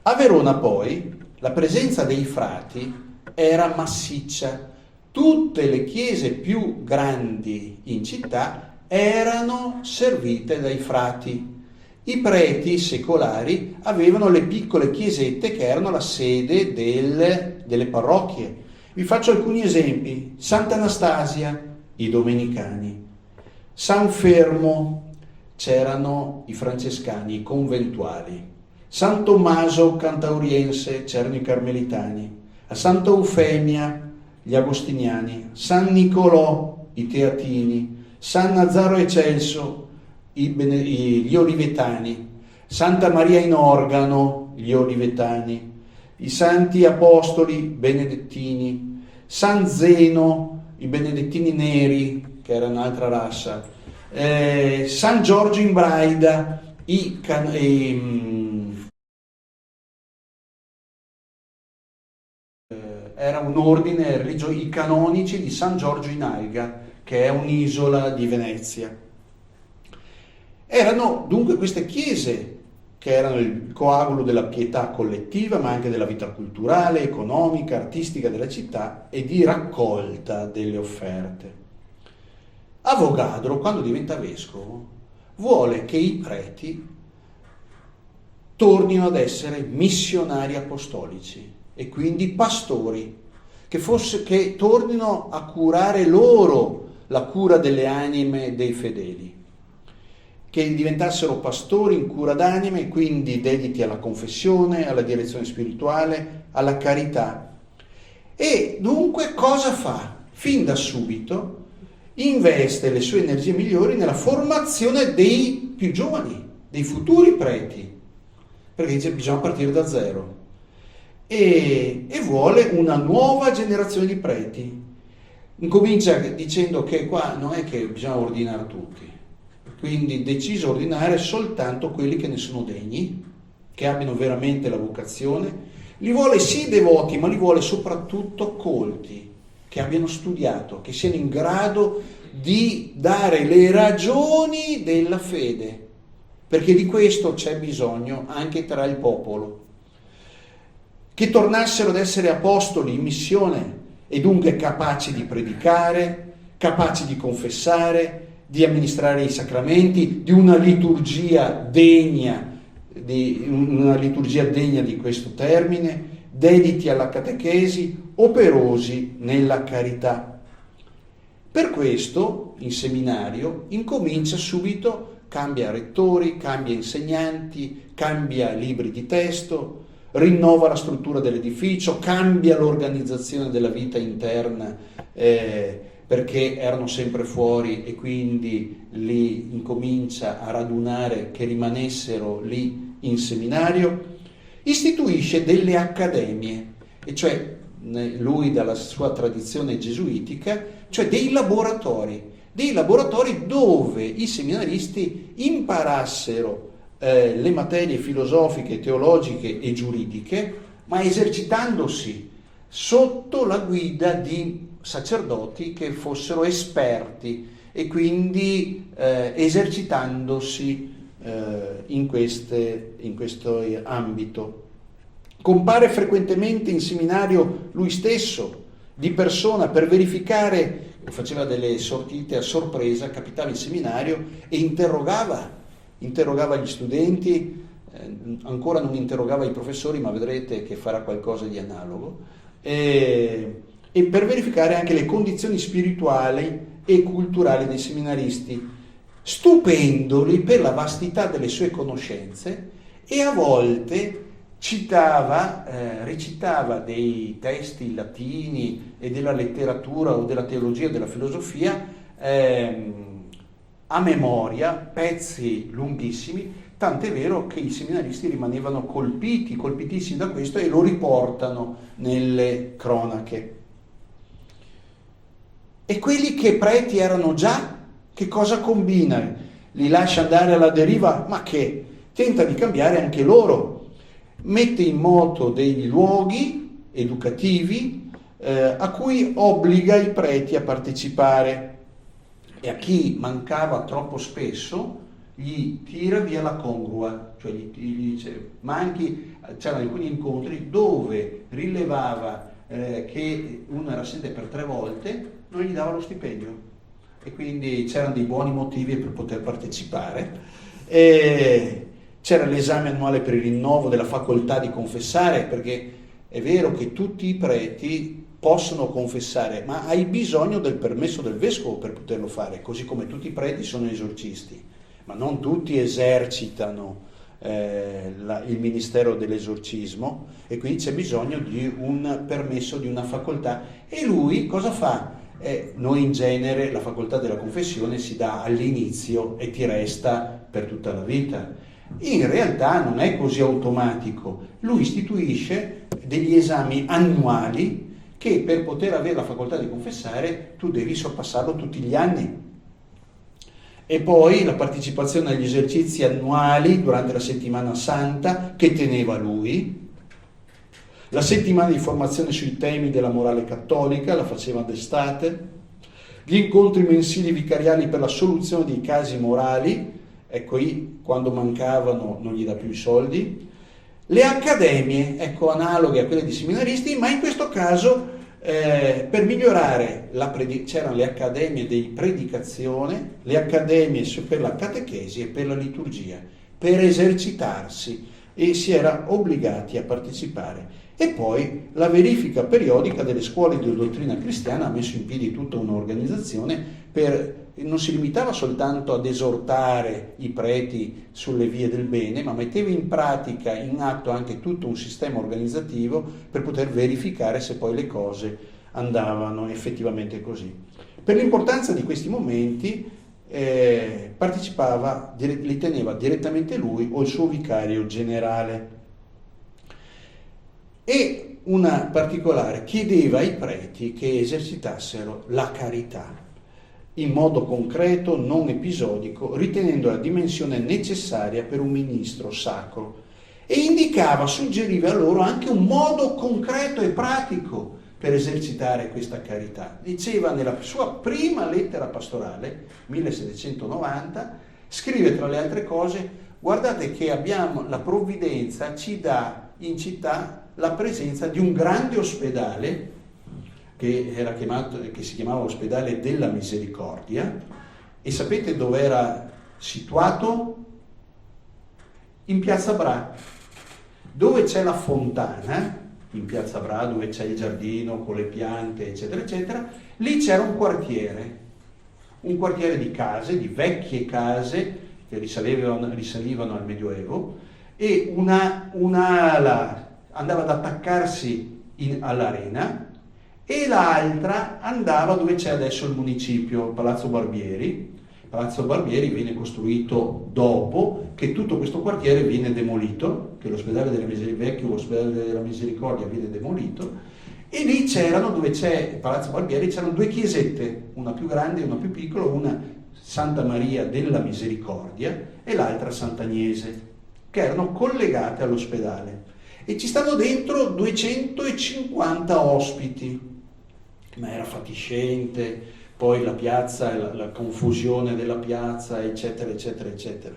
A Verona poi la presenza dei frati era massiccia. Tutte le chiese più grandi in città erano servite dai frati. I preti secolari avevano le piccole chiesette che erano la sede delle parrocchie. Vi faccio alcuni esempi. Sant'Anastasia, i domenicani. San Fermo, c'erano i francescani, i conventuali. San Tommaso Cantauriense, c'erano i carmelitani. A Santa Eufemia, gli agostiniani. San Nicolò, i teatini. San Nazaro Ecelso, gli olivetani. Santa Maria in Organo, gli olivetani. I santi apostoli benedettini. San Zeno, i benedettini neri, che era un'altra razza. San Giorgio in Braida, era un ordine religioso, i canonici di San Giorgio in Alga, che è un'isola di Venezia. Erano dunque queste chiese che erano il coagulo della pietà collettiva, ma anche della vita culturale, economica, artistica della città e di raccolta delle offerte. Avogadro, quando diventa vescovo, vuole che i preti tornino ad essere missionari apostolici e quindi pastori, che tornino a curare loro la cura delle anime dei fedeli, che diventassero pastori in cura d'anime e quindi dediti alla confessione, alla direzione spirituale, alla carità. E dunque cosa fa? Fin da subito investe le sue energie migliori nella formazione dei più giovani, dei futuri preti, perché dice bisogna partire da zero. E vuole una nuova generazione di preti. Incomincia dicendo che qua non è che bisogna ordinare tutti, quindi deciso ordinare soltanto quelli che ne sono degni, che abbiano veramente la vocazione. Li vuole sì devoti, ma li vuole soprattutto colti, che abbiano studiato, che siano in grado di dare le ragioni della fede, perché di questo c'è bisogno anche tra il popolo. Che tornassero ad essere apostoli in missione e dunque capaci di predicare, capaci di confessare, di amministrare i sacramenti, di una liturgia degna di questo termine, dediti alla catechesi, operosi nella carità. Per questo, in seminario, incomincia subito, cambia rettori, cambia insegnanti, cambia libri di testo, rinnova la struttura dell'edificio, cambia l'organizzazione della vita interna, perché erano sempre fuori e quindi li incomincia a radunare che rimanessero lì in seminario. Istituisce delle accademie, e cioè lui dalla sua tradizione gesuitica, cioè dei laboratori dove i seminaristi imparassero le materie filosofiche, teologiche e giuridiche, ma esercitandosi sotto la guida di sacerdoti che fossero esperti e quindi esercitandosi in questo ambito. Compare frequentemente in seminario lui stesso, di persona, per verificare, faceva delle sortite a sorpresa, capitava in seminario e interrogava gli studenti, ancora non interrogava i professori, ma vedrete che farà qualcosa di analogo, e per verificare anche le condizioni spirituali e culturali dei seminaristi, stupendoli per la vastità delle sue conoscenze, e a volte recitava dei testi latini e della letteratura o della teologia o della filosofia a memoria, pezzi lunghissimi, tant'è vero che i seminaristi rimanevano colpitissimi da questo e lo riportano nelle cronache. E quelli che preti erano già, che cosa combina? Li lascia andare alla deriva? Ma che? Tenta di cambiare anche loro. Mette in moto dei luoghi educativi a cui obbliga i preti a partecipare, e a chi mancava troppo spesso gli tira via la congrua, cioè gli dice manchi. C'erano alcuni incontri dove rilevava che uno era assente per 3 volte, non gli dava lo stipendio, e quindi c'erano dei buoni motivi per poter partecipare. C'era l'esame annuale per il rinnovo della facoltà di confessare, perché è vero che tutti i preti possono confessare, ma hai bisogno del permesso del vescovo per poterlo fare, così come tutti i preti sono esorcisti, ma non tutti esercitano il ministero dell'esorcismo, e quindi c'è bisogno di un permesso, di una facoltà. E lui cosa fa? Noi in genere la facoltà della confessione si dà all'inizio e ti resta per tutta la vita. In realtà non è così automatico. Lui istituisce degli esami annuali che per poter avere la facoltà di confessare tu devi sorpassarlo tutti gli anni. E poi la partecipazione agli esercizi annuali durante la settimana santa che teneva lui, la settimana di formazione sui temi della morale cattolica la faceva d'estate, gli incontri mensili vicariali per la soluzione dei casi morali, ecco, quando mancavano non gli dà più i soldi, le accademie, ecco, analoghe a quelle di seminaristi, ma in questo caso per migliorare c'erano le accademie di predicazione, le accademie per la catechesi e per la liturgia, per esercitarsi, e si era obbligati a partecipare. E poi la verifica periodica delle scuole di dottrina cristiana ha messo in piedi tutta un'organizzazione non si limitava soltanto ad esortare i preti sulle vie del bene, ma metteva in atto anche tutto un sistema organizzativo per poter verificare se poi le cose andavano effettivamente così. Per l'importanza di questi momenti li teneva direttamente lui o il suo vicario generale. E una particolare, chiedeva ai preti che esercitassero la carità in modo concreto, non episodico, ritenendo la dimensione necessaria per un ministro sacro, e suggeriva loro anche un modo concreto e pratico per esercitare questa carità. Diceva nella sua prima lettera pastorale, 1790, scrive tra le altre cose: guardate che abbiamo, la provvidenza ci dà in città la presenza di un grande ospedale che si chiamava Ospedale della Misericordia, e sapete dove era situato? In Piazza Bra, dove c'è la fontana, in Piazza Bra, dove c'è il giardino con le piante, eccetera, eccetera. Lì c'era un quartiere di case, di vecchie case che risalivano al Medioevo, e una ala andava ad attaccarsi all'arena e l'altra andava dove c'è adesso il municipio, Palazzo Barbieri. Palazzo Barbieri viene costruito dopo che tutto questo quartiere viene demolito, che l'ospedale della vecchio ospedale della Misericordia viene demolito, e lì c'erano, dove c'è Palazzo Barbieri, c'erano due chiesette, una più grande e una più piccola, una Santa Maria della Misericordia e l'altra Sant'Agnese, che erano collegate all'ospedale, e ci stanno dentro 250 ospiti, ma era fatiscente. Poi la piazza, la confusione della piazza, eccetera, eccetera, eccetera.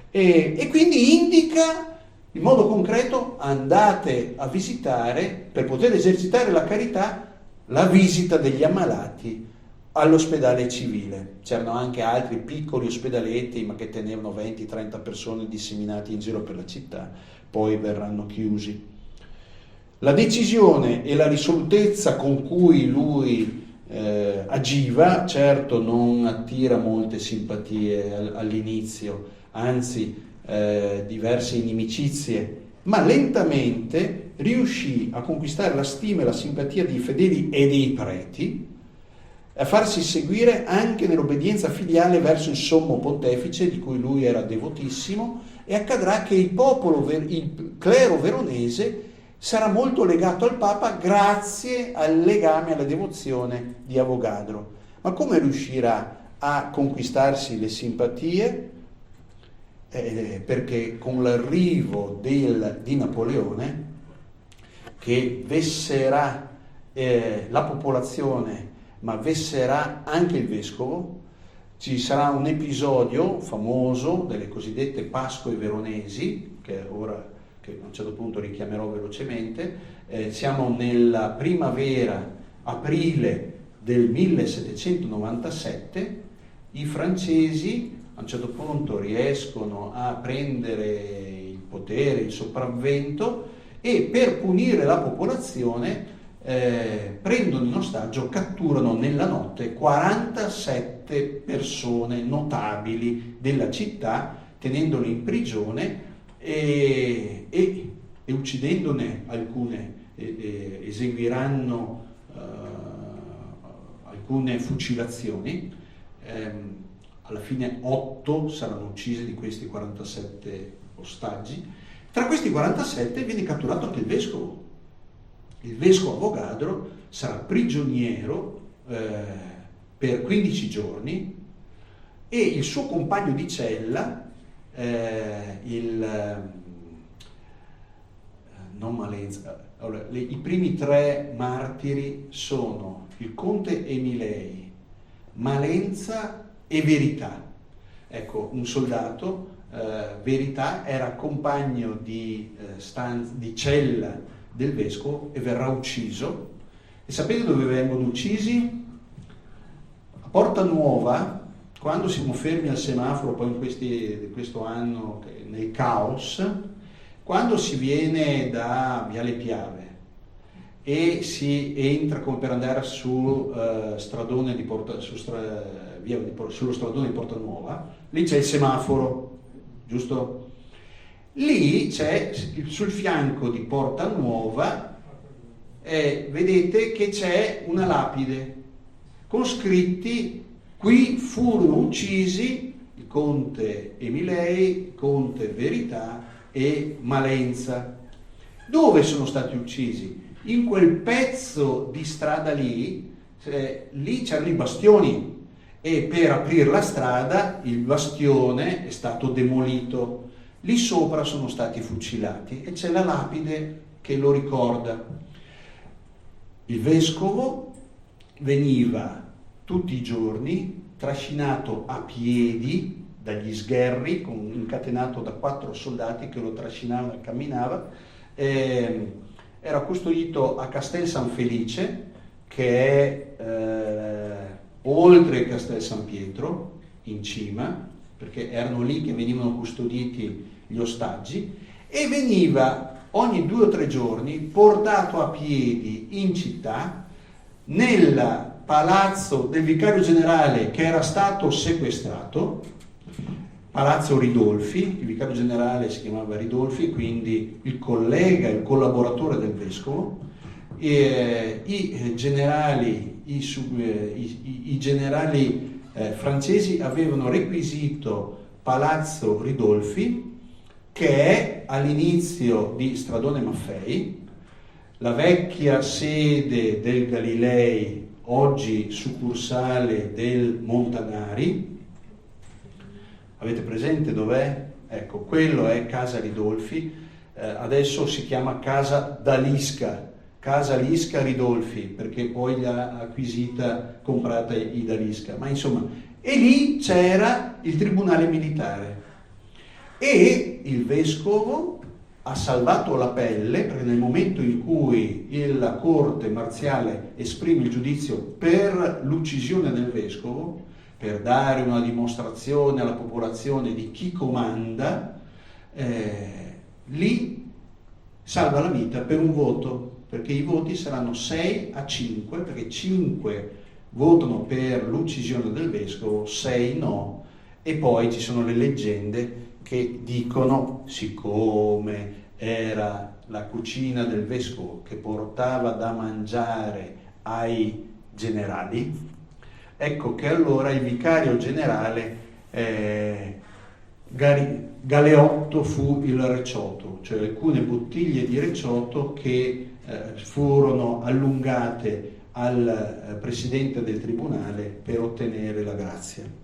E quindi indica in modo concreto: andate a visitare, per poter esercitare la carità, la visita degli ammalati all'ospedale civile. C'erano anche altri piccoli ospedaletti, ma che tenevano 20-30 persone disseminati in giro per la città, poi verranno chiusi. La decisione e la risolutezza con cui lui agiva, certo, non attira molte simpatie all'inizio, anzi diverse inimicizie, ma lentamente riuscì a conquistare la stima e la simpatia dei fedeli e dei preti, a farsi seguire anche nell'obbedienza filiale verso il sommo pontefice, di cui lui era devotissimo, e accadrà che il clero veronese sarà molto legato al Papa grazie al legame, alla devozione di Avogadro. Ma come riuscirà a conquistarsi le simpatie? Perché con l'arrivo di Napoleone, che vesserà la popolazione, ma vesserà anche il vescovo, ci sarà un episodio famoso delle cosiddette Pasque veronesi, che ora, che a un certo punto richiamerò velocemente. Siamo nella primavera, aprile del 1797, i francesi a un certo punto riescono a prendere il potere, il sopravvento, e per punire la popolazione prendono in ostaggio, catturano nella notte 47 persone notabili della città, tenendole in prigione e uccidendone alcune. Eseguiranno alcune fucilazioni. Alla fine 8 saranno uccisi di questi 47 ostaggi. Tra questi 47 viene catturato anche il vescovo. Il vescovo Avogadro sarà prigioniero per 15 giorni, e il suo compagno di cella, non Malenza, allora, i primi 3 martiri sono il conte Emilei, Malenza e Verità. Ecco, un soldato, Verità, era compagno di cella del vescovo e verrà ucciso. E sapete dove vengono uccisi? A Porta Nuova, quando siamo fermi al semaforo, poi in questo anno nel caos, quando si viene da Viale Piave e si entra come per andare sullo stradone di Porta Nuova, lì c'è il semaforo, giusto? Lì c'è, sul fianco di Porta Nuova, vedete che c'è una lapide con scritti: qui furono uccisi il conte Emilei, conte Verità e Malenza. Dove sono stati uccisi? In quel pezzo di strada lì c'erano i bastioni, e per aprire la strada il bastione è stato demolito. Lì sopra sono stati fucilati e c'è la lapide che lo ricorda. Il vescovo veniva tutti i giorni trascinato a piedi dagli sgherri, incatenato da 4 soldati che lo trascinavano e camminava. Era custodito a Castel San Felice, che è oltre Castel San Pietro, in cima, perché erano lì che venivano custoditi gli ostaggi, e veniva ogni 2 o 3 giorni portato a piedi in città, nel palazzo del vicario generale che era stato sequestrato, Palazzo Ridolfi. Il vicario generale si chiamava Ridolfi, quindi il collega, il collaboratore del vescovo. I generali francesi avevano requisito Palazzo Ridolfi, che è all'inizio di Stradone Maffei, la vecchia sede del Galilei, oggi succursale del Montanari. Avete presente dov'è? Ecco, quello è Casa Ridolfi, adesso si chiama Casa Dalisca, Casa Lisca Ridolfi, perché poi l'ha acquisita, comprata i Dalisca, ma insomma, e lì c'era il tribunale militare, e il vescovo ha salvato la pelle, perché nel momento in cui la corte marziale esprime il giudizio per l'uccisione del vescovo, per dare una dimostrazione alla popolazione di chi comanda, lì salva la vita per un voto, perché i voti saranno 6-5, perché 5 votano per l'uccisione del vescovo, 6 no, e poi ci sono le leggende che dicono, siccome era la cucina del vescovo che portava da mangiare ai generali, ecco che allora il vicario generale Galeotto fu il recioto, cioè alcune bottiglie di recioto che furono allungate al presidente del tribunale per ottenere la grazia.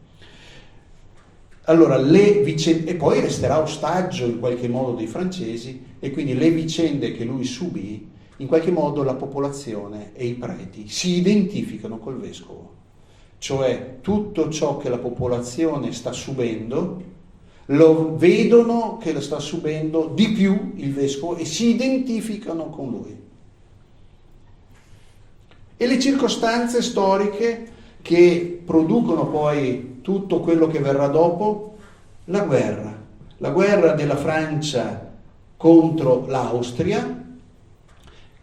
Allora, e poi resterà ostaggio in qualche modo dei francesi, e quindi le vicende che lui subì, in qualche modo la popolazione e i preti si identificano col vescovo. Cioè tutto ciò che la popolazione sta subendo, lo vedono che lo sta subendo di più il vescovo e si identificano con lui. E le circostanze storiche che producono poi tutto quello che verrà dopo, la guerra della Francia contro l'Austria,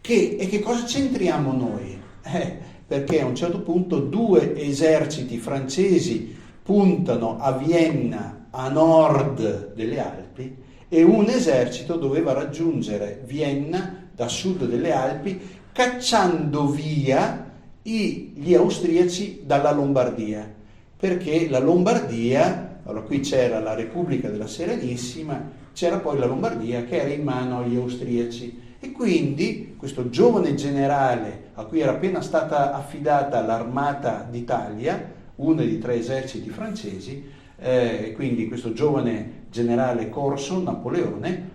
e che cosa c'entriamo noi? Perché a un certo punto 2 eserciti francesi puntano a Vienna, a nord delle Alpi, e un esercito doveva raggiungere Vienna da sud delle Alpi, cacciando via gli austriaci dalla Lombardia, perché la Lombardia, allora qui c'era la Repubblica della Serenissima, c'era poi la Lombardia che era in mano agli austriaci, e quindi questo giovane generale a cui era appena stata affidata l'Armata d'Italia, uno dei 3 eserciti francesi, quindi questo giovane generale corso, Napoleone,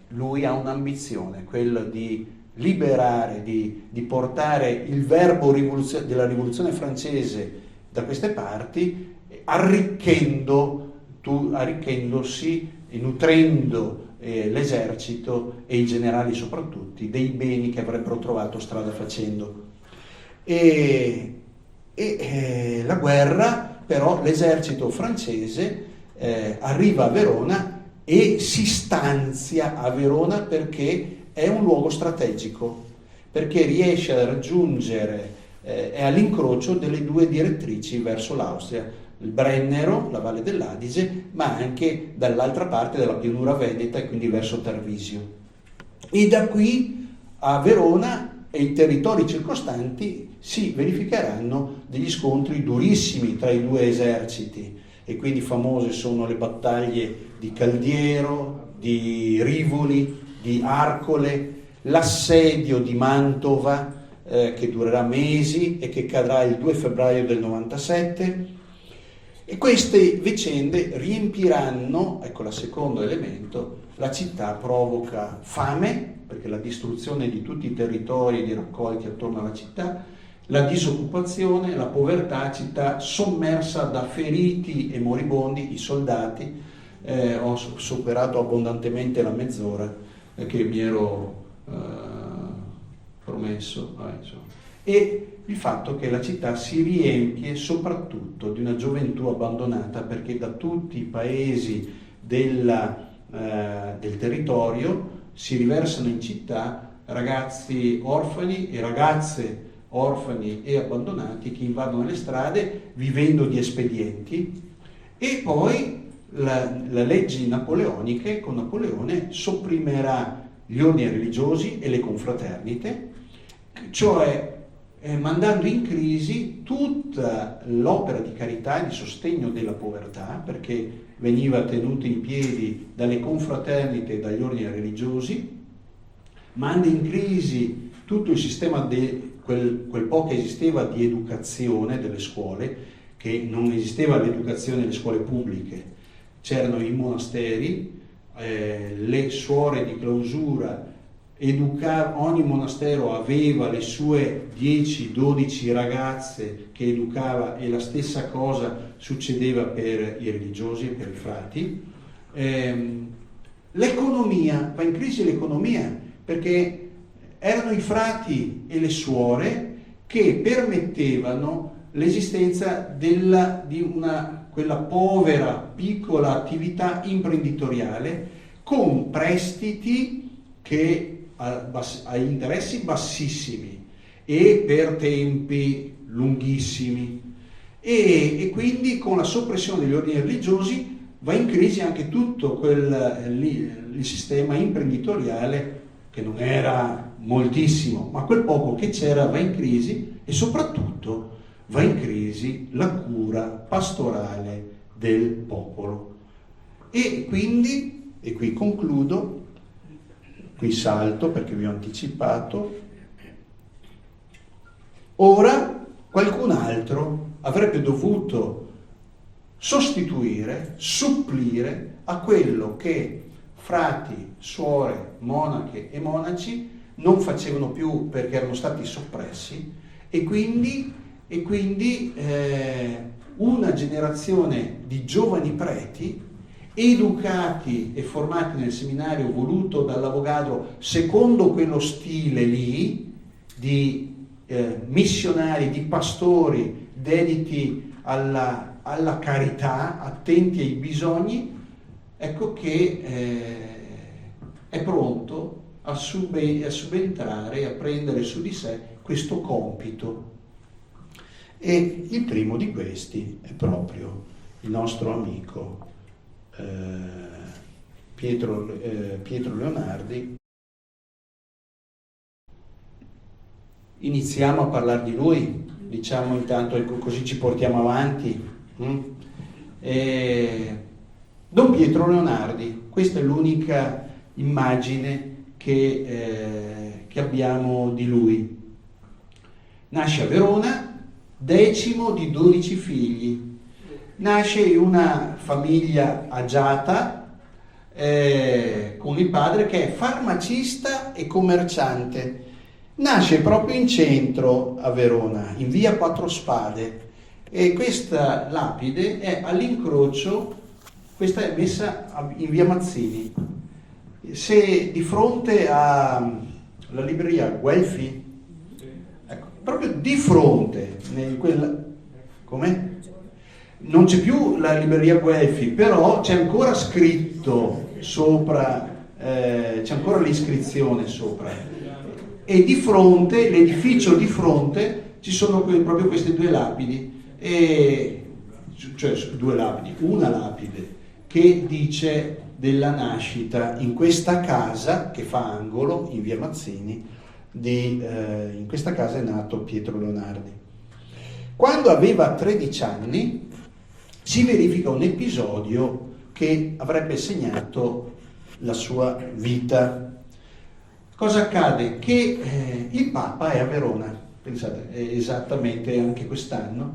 lui ha un'ambizione, quella di liberare, di portare il verbo della rivoluzione francese da queste parti, arricchendosi e nutrendo l'esercito e i generali soprattutto dei beni che avrebbero trovato strada facendo. E la guerra, però, l'esercito francese arriva a Verona e si stanzia a Verona perché è un luogo strategico, perché riesce a raggiungere, è all'incrocio delle 2 direttrici verso l'Austria, il Brennero, la Valle dell'Adige, ma anche dall'altra parte della pianura veneta e quindi verso Tarvisio. E da qui a Verona e i territori circostanti si verificheranno degli scontri durissimi tra i 2 eserciti, e quindi famose sono le battaglie di Caldiero, di Rivoli, di Arcole, l'assedio di Mantova, che durerà mesi e che cadrà il 2 febbraio del 97, E queste vicende riempiranno, ecco il secondo elemento, la città provoca fame, perché la distruzione di tutti i territori e di raccolti attorno alla città, la disoccupazione, la povertà, città sommersa da feriti e moribondi, i soldati. Ho superato abbondantemente la mezz'ora che mi ero promesso, e il fatto che la città si riempie soprattutto di una gioventù abbandonata, perché da tutti i paesi del territorio si riversano in città ragazzi orfani e ragazze orfani e abbandonati che invadono le strade vivendo di espedienti. E poi le leggi napoleoniche, con Napoleone, sopprimerà gli ordini religiosi e le confraternite, cioè mandando in crisi tutta l'opera di carità e di sostegno della povertà, perché veniva tenuta in piedi dalle confraternite e dagli ordini religiosi, manda in crisi tutto il sistema quel po' che esisteva di educazione delle scuole, che non esisteva l'educazione nelle scuole pubbliche, c'erano i monasteri, le suore di clausura, ogni monastero aveva le sue 10-12 ragazze che educava, e la stessa cosa succedeva per i religiosi e per i frati. L'economia, va in crisi l'economia, perché erano i frati e le suore che permettevano l'esistenza di quella povera piccola attività imprenditoriale con prestiti che a interessi bassissimi e per tempi lunghissimi, e quindi con la soppressione degli ordini religiosi va in crisi anche tutto il sistema imprenditoriale, che non era moltissimo, ma quel poco che c'era va in crisi, e soprattutto va in crisi la cura pastorale del popolo. E quindi, e qui concludo, qui salto perché vi ho anticipato, ora qualcun altro avrebbe dovuto sostituire, supplire a quello che frati, suore, monache e monaci non facevano più perché erano stati soppressi, e quindi una generazione di giovani preti educati e formati nel seminario voluto dall'Avogadro secondo quello stile lì di missionari, di pastori dediti alla carità, attenti ai bisogni, ecco che è pronto a subentrare e a prendere su di sé questo compito. E il primo di questi è proprio il nostro amico Pietro Leonardi. Iniziamo a parlare di lui, diciamo intanto, così ci portiamo avanti. Don Pietro Leonardi, questa è l'unica immagine che abbiamo di lui. Nasce a Verona, 10° di 12 figli. Nasce in una famiglia agiata, con il padre che è farmacista e commerciante. Nasce proprio in centro a Verona, in via Quattro Spade, e questa lapide è all'incrocio, questa è messa in via Mazzini. Se di fronte alla libreria Guelfi, ecco, proprio di fronte, come? Non c'è più la libreria Guelfi, però c'è ancora scritto sopra, c'è ancora l'iscrizione sopra, e di fronte, l'edificio di fronte, ci sono proprio queste due lapidi, cioè due lapidi, una lapide che dice della nascita in questa casa che fa angolo in via Mazzini, in questa casa è nato Pietro Leonardi. Quando aveva 13 anni si verifica un episodio che avrebbe segnato la sua vita. Cosa accade? Che il Papa è a Verona, pensate, esattamente anche quest'anno,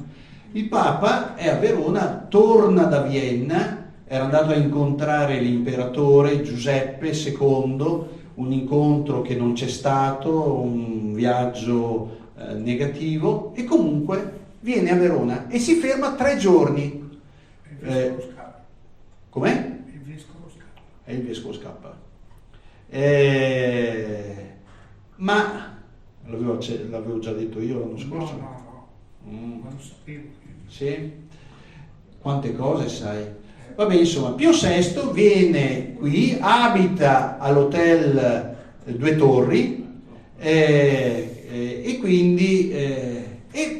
Il Papa è a Verona, torna da Vienna, era andato a incontrare l'imperatore Giuseppe II, un incontro che non c'è stato, un viaggio negativo, e comunque viene a Verona e si ferma 3 giorni. Com'è? Il vescovo scappa. E il vescovo scappa. Ma l'avevo già detto io l'anno scorso? No, non lo sapevo. Sì? Quante cose sai? Vabbè, insomma, Pio VI viene qui, abita all'hotel Due Torri e quindi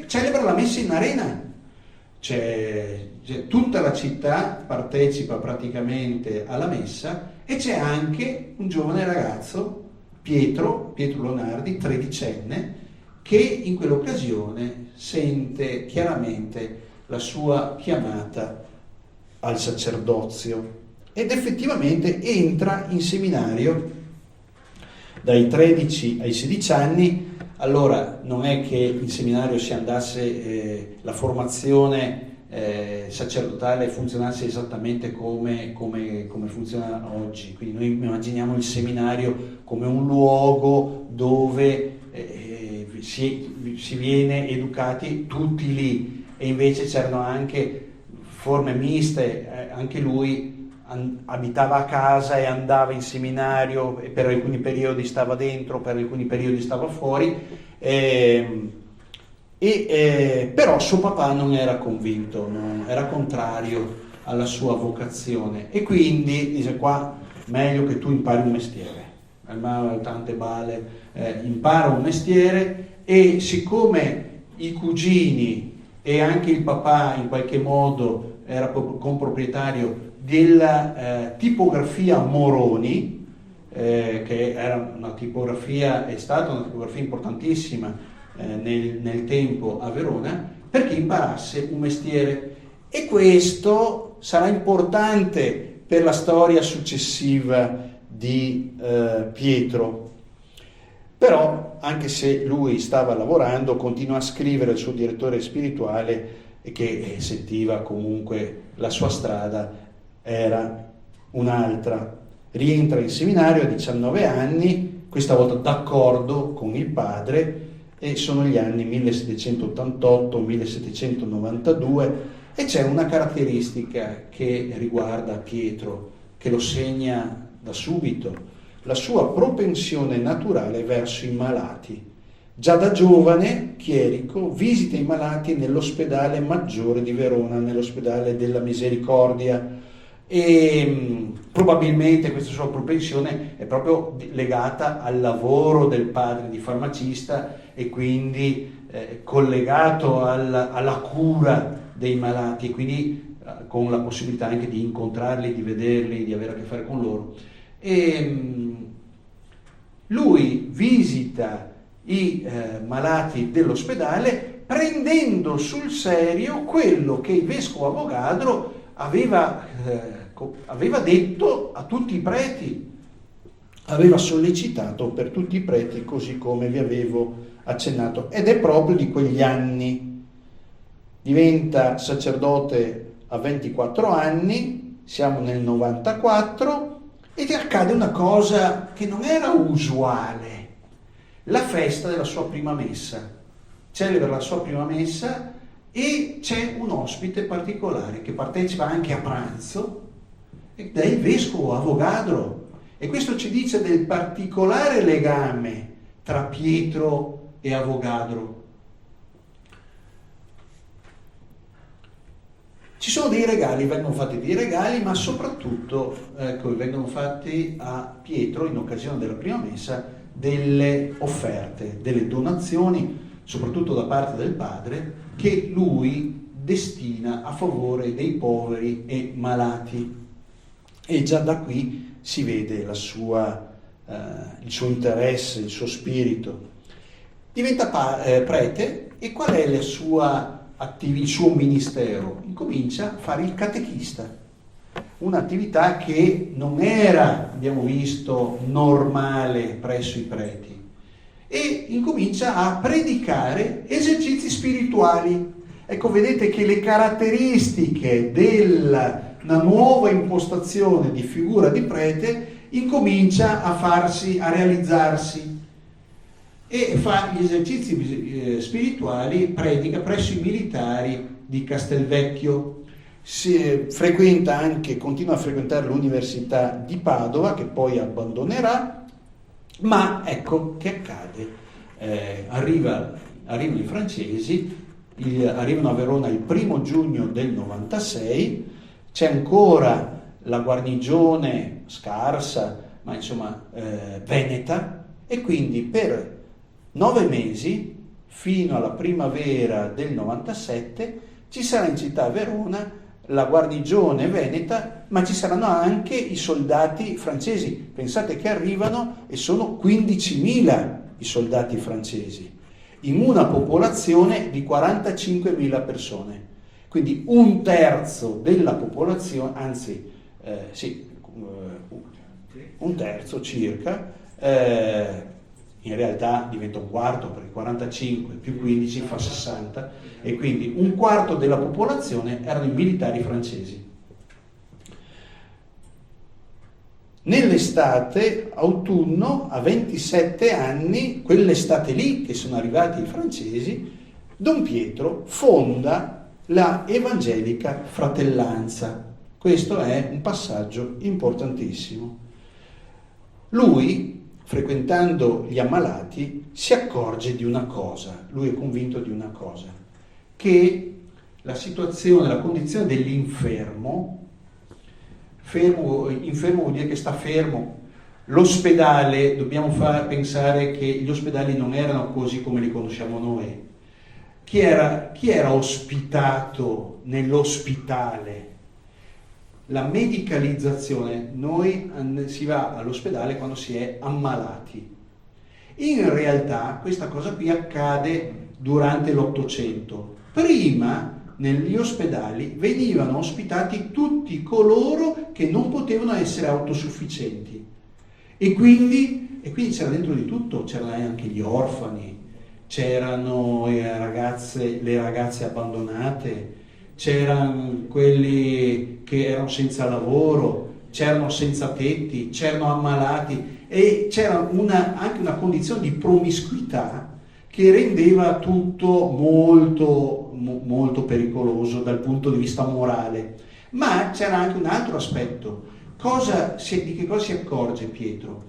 celebra la messa in arena. C'è tutta la città partecipa praticamente alla messa e c'è anche un giovane ragazzo, Pietro Lonardi, 13enne, che in quell'occasione sente chiaramente la sua chiamata al sacerdozio ed effettivamente entra in seminario dai 13 ai 16 anni. Allora non è che in seminario si andasse la formazione sacerdotale funzionasse esattamente come funziona oggi, quindi noi immaginiamo il seminario come un luogo dove si viene educati tutti lì, e invece c'erano anche forme miste, anche lui abitava a casa e andava in seminario, e per alcuni periodi stava dentro, per alcuni periodi stava fuori, però suo papà non era convinto, era contrario alla sua vocazione, e quindi dice: qua meglio che tu impari un mestiere, tante bale, impara un mestiere. E siccome i cugini e anche il papà in qualche modo era comproprietario della tipografia Moroni, che era una tipografia, è stata una tipografia importantissima nel tempo a Verona, perché imparasse un mestiere, e questo sarà importante per la storia successiva di Pietro. Però, anche se lui stava lavorando, continua a scrivere al suo direttore spirituale, che sentiva comunque la sua strada era un'altra. Rientra in seminario a 19 anni, questa volta d'accordo con il padre, e sono gli anni 1788-1792, e c'è una caratteristica che riguarda Pietro, che lo segna da subito: la sua propensione naturale verso i malati. Già da giovane chierico visita i malati nell'ospedale maggiore di Verona, nell'ospedale della Misericordia, e probabilmente questa sua propensione è proprio legata al lavoro del padre di farmacista, e quindi collegato alla cura dei malati, e quindi con la possibilità anche di incontrarli, di vederli, di avere a che fare con loro. E lui visita i malati dell'ospedale prendendo sul serio quello che il vescovo Avogadro aveva detto a tutti i preti, aveva sollecitato per tutti i preti, così come vi avevo accennato, ed è proprio di quegli anni. Diventa sacerdote a 24 anni, siamo nel 94, ed accade una cosa che non era usuale: la festa della sua prima messa. Celebra la sua prima messa e c'è un ospite particolare che partecipa anche a pranzo, ed è il vescovo Avogadro, e questo ci dice del particolare legame tra Pietro e Avogadro. Ci sono dei regali, vengono fatti dei regali, ma soprattutto vengono fatti a Pietro, in occasione della prima messa, delle offerte, delle donazioni, soprattutto da parte del padre, che lui destina a favore dei poveri e malati. E già da qui si vede il suo interesse, il suo spirito. Diventa prete, e qual è il suo ministero? Incomincia a fare il catechista, un'attività che non era, abbiamo visto, normale presso i preti, e incomincia a predicare esercizi spirituali. Ecco, vedete che le caratteristiche della una nuova impostazione di figura di prete incomincia a realizzarsi e fa gli esercizi spirituali, predica presso i militari di Castelvecchio. Continua a frequentare l'università di Padova, che poi abbandonerà, ma ecco che accade. Arrivano i francesi, arrivano a Verona il 1 giugno del 96, c'è ancora la guarnigione scarsa, ma insomma veneta, e quindi per 9 mesi, fino alla primavera del 97, ci sarà in città Verona la guarnigione veneta, ma ci saranno anche i soldati francesi. Pensate che arrivano e sono 15.000 i soldati francesi, in una popolazione di 45.000 persone. Quindi un terzo della popolazione, anzi un terzo circa, in realtà diventa un quarto, perché 45 più 15 fa 60, e quindi un quarto della popolazione erano i militari francesi. Nell'estate, autunno, a 27 anni, quell'estate lì che sono arrivati i francesi, Don Pietro fonda la Evangelica Fratellanza. Questo è un passaggio importantissimo. Lui, frequentando gli ammalati, si accorge di una cosa, lui è convinto di una cosa, che la situazione, la condizione dell'infermo, infermo vuol dire che sta fermo. L'ospedale, dobbiamo pensare che gli ospedali non erano così come li conosciamo noi. Chi era ospitato nell'ospitale? La medicalizzazione, noi si va all'ospedale quando si è ammalati. In realtà questa cosa qui accade durante l'Ottocento. Prima negli ospedali venivano ospitati tutti coloro che non potevano essere autosufficienti. E quindi c'era dentro di tutto, c'erano anche gli orfani, c'erano le ragazze abbandonate, c'erano quelli che erano senza lavoro, c'erano senza tetti, c'erano ammalati, e c'era anche una condizione di promiscuità che rendeva tutto molto, molto pericoloso dal punto di vista morale. Ma c'era anche un altro aspetto. Di che cosa si accorge Pietro?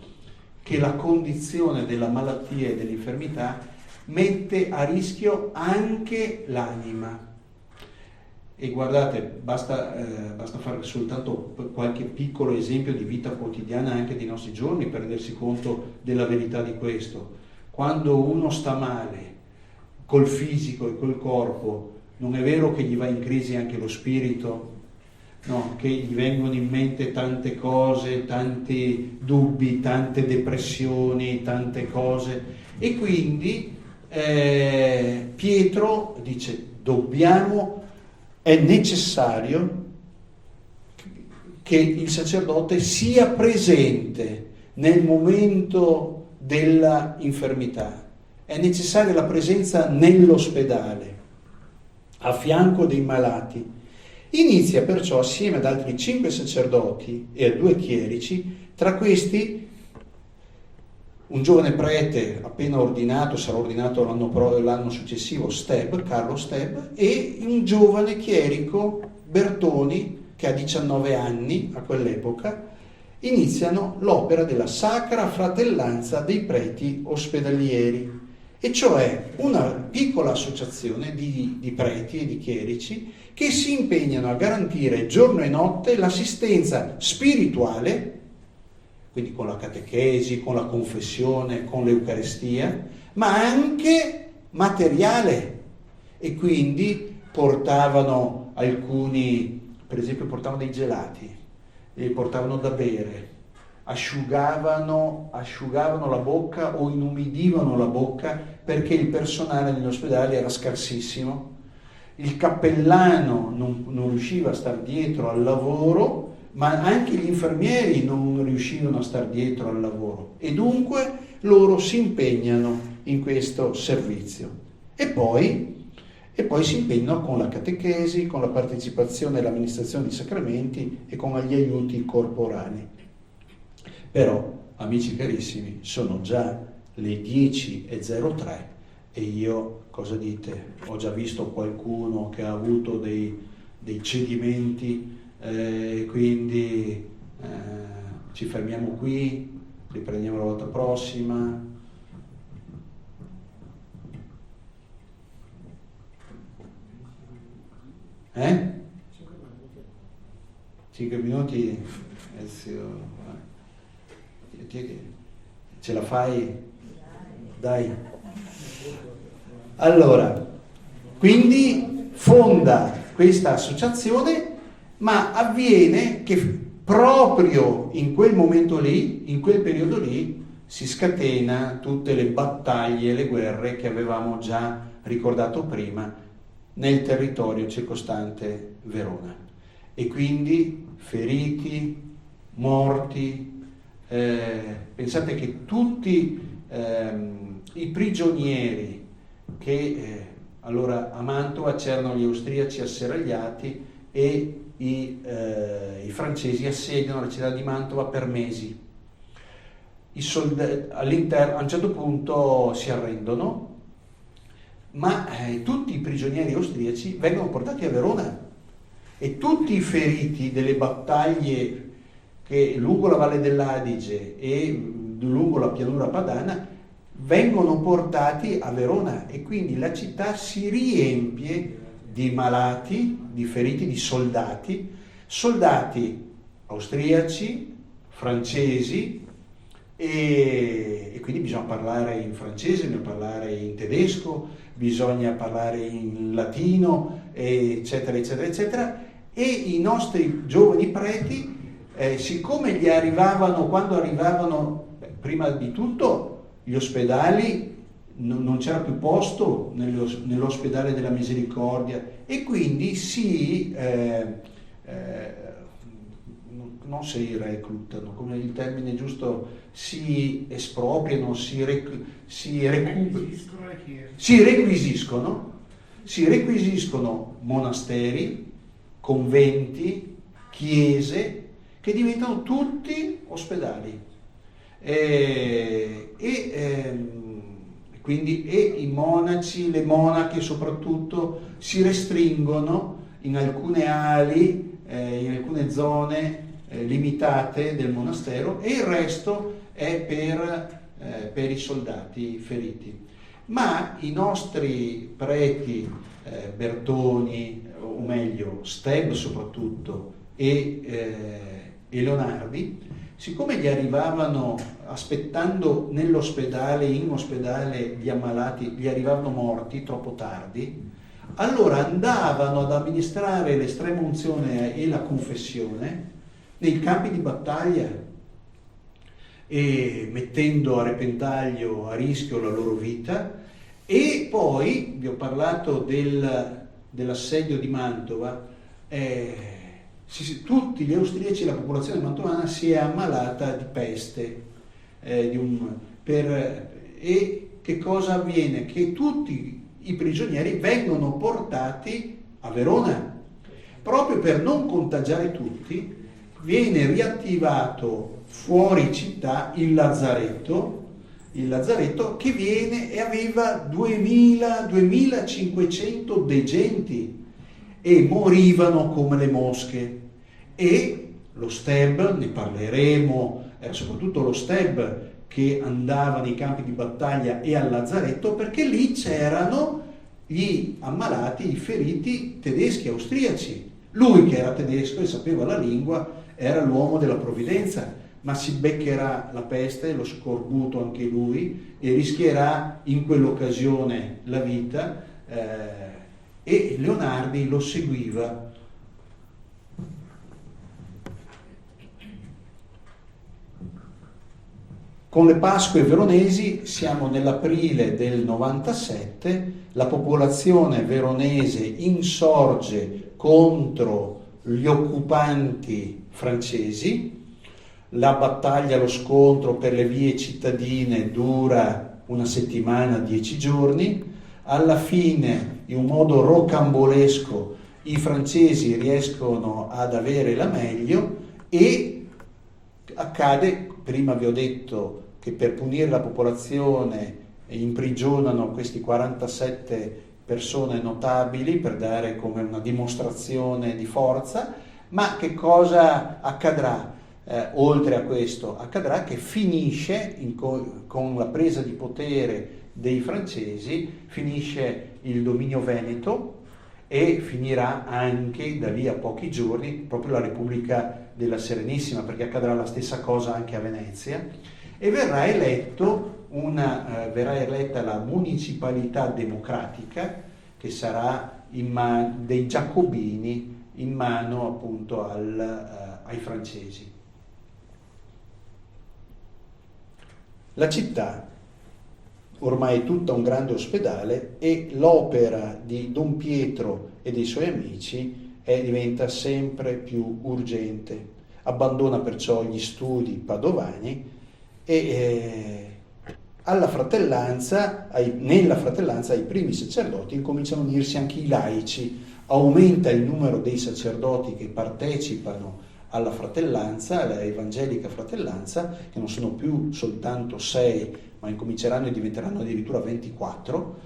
Che la condizione della malattia e dell'infermità mette a rischio anche l'anima. E guardate, basta fare soltanto qualche piccolo esempio di vita quotidiana anche dei nostri giorni per rendersi conto della verità di questo. Quando uno sta male col fisico e col corpo, non è vero che gli va in crisi anche lo spirito? No, che gli vengono in mente tante cose, tanti dubbi, tante depressioni, tante cose. E quindi Pietro dice: è necessario che il sacerdote sia presente nel momento della infermità. È necessaria la presenza nell'ospedale, a fianco dei malati. Inizia perciò, assieme ad altri 5 sacerdoti e a 2 chierici, tra questi un giovane prete appena ordinato, sarà ordinato l'anno successivo, Carlo Steb, e un giovane chierico, Bertoni, che ha 19 anni a quell'epoca, iniziano l'opera della Sacra Fratellanza dei Preti Ospedalieri, e cioè una piccola associazione di preti e di chierici che si impegnano a garantire giorno e notte l'assistenza spirituale, quindi con la catechesi, con la confessione, con l'Eucaristia, ma anche materiale. E quindi portavano alcuni, per esempio portavano dei gelati, li portavano da bere, asciugavano la bocca o inumidivano la bocca perché il personale negli ospedali era scarsissimo. Il cappellano non riusciva a star dietro al lavoro, ma anche gli infermieri non riuscivano a star dietro al lavoro, e dunque loro si impegnano in questo servizio. E poi e poi si impegnano con la catechesi, con la partecipazione all'amministrazione di sacramenti e con gli aiuti corporali. Però, amici carissimi, sono già le 10:03 e io, cosa dite? Ho già visto qualcuno che ha avuto dei cedimenti, quindi ci fermiamo qui, riprendiamo la volta prossima. Eh? 5 minuti, Ezio, ce la fai? Dai. Allora, quindi fonda questa associazione, ma avviene che proprio in quel momento lì, in quel periodo lì, si scatena tutte le battaglie e le guerre che avevamo già ricordato prima nel territorio circostante Verona. E quindi feriti, morti, pensate che tutti i prigionieri che allora a Mantova c'erano gli austriaci asserragliati e i francesi assediano la città di Mantova per mesi. I soldati all'interno a un certo punto si arrendono, ma tutti i prigionieri austriaci vengono portati a Verona e tutti i feriti delle battaglie che lungo la Valle dell'Adige e lungo la pianura padana vengono portati a Verona e quindi la città si riempie di malati, di feriti, di soldati austriaci, francesi e quindi bisogna parlare in francese, bisogna parlare in tedesco, bisogna parlare in latino, eccetera, eccetera, eccetera. E i nostri giovani preti, siccome gli arrivavano, quando arrivavano, prima di tutto, gli ospedali, non c'era più posto nell'ospedale della Misericordia e quindi non si reclutano, come il termine giusto, si espropriano, si requisiscono monasteri, conventi, chiese che diventano tutti ospedali quindi i monaci, le monache soprattutto si restringono in alcune ali, in alcune zone limitate del monastero e il resto è per i soldati feriti. Ma i nostri preti Bertoni, o meglio Steb soprattutto, e Leonardi, siccome gli arrivavano, aspettando in ospedale gli ammalati, gli arrivavano morti troppo tardi, allora andavano ad amministrare l'estrema unzione e la confessione nei campi di battaglia e mettendo a repentaglio, a rischio la loro vita. E poi vi ho parlato dell'assedio di Mantova, tutti gli austriaci, la popolazione mantovana si è ammalata di peste, e che cosa avviene? Che tutti i prigionieri vengono portati a Verona, proprio per non contagiare tutti. Viene riattivato fuori città il lazzaretto che viene e aveva 2.000-2.500 degenti e morivano come le mosche. E lo Steb, ne parleremo, soprattutto lo Steb che andava nei campi di battaglia e al lazzaretto, perché lì c'erano gli ammalati, i feriti tedeschi, austriaci. Lui che era tedesco e sapeva la lingua era l'uomo della provvidenza, ma si beccherà la peste, lo scorbuto anche lui, e rischierà in quell'occasione la vita, e Leonardi lo seguiva. Con le Pasque veronesi siamo nell'aprile del 97, la popolazione veronese insorge contro gli occupanti francesi, la battaglia, lo scontro per le vie cittadine dura una settimana, 10 giorni, alla fine in un modo rocambolesco i francesi riescono ad avere la meglio e accade, prima vi ho detto che per punire la popolazione imprigionano questi 47 persone notabili per dare come una dimostrazione di forza, ma che cosa accadrà? Oltre a questo, accadrà che finisce con la presa di potere dei francesi, finisce il dominio veneto e finirà anche da lì a pochi giorni proprio la Repubblica della Serenissima, perché accadrà la stessa cosa anche a Venezia, e verrà eletta la municipalità democratica, che sarà dei giacobini in mano appunto ai francesi. La città ormai è tutta un grande ospedale e l'opera di Don Pietro e dei suoi amici diventa sempre più urgente. Abbandona perciò gli studi padovani e nella fratellanza ai primi sacerdoti incominciano a unirsi anche i laici, aumenta il numero dei sacerdoti che partecipano alla fratellanza, alla evangelica fratellanza, che non sono più soltanto 6, ma incominceranno e diventeranno addirittura 24,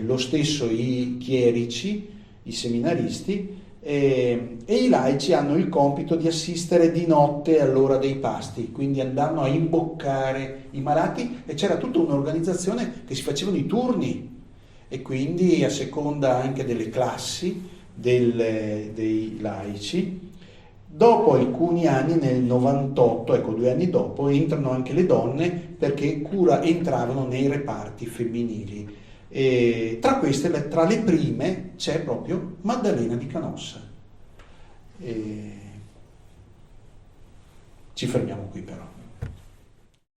lo stesso i chierici, i seminaristi, e i laici hanno il compito di assistere di notte all'ora dei pasti, quindi andavano a imboccare i malati e c'era tutta un'organizzazione che si facevano i turni e quindi a seconda anche delle classi dei laici. Dopo alcuni anni, nel 98, ecco 2 anni dopo, entrano anche le donne perché entravano nei reparti femminili. E tra le prime c'è proprio Maddalena di Canossa. Ci fermiamo qui però.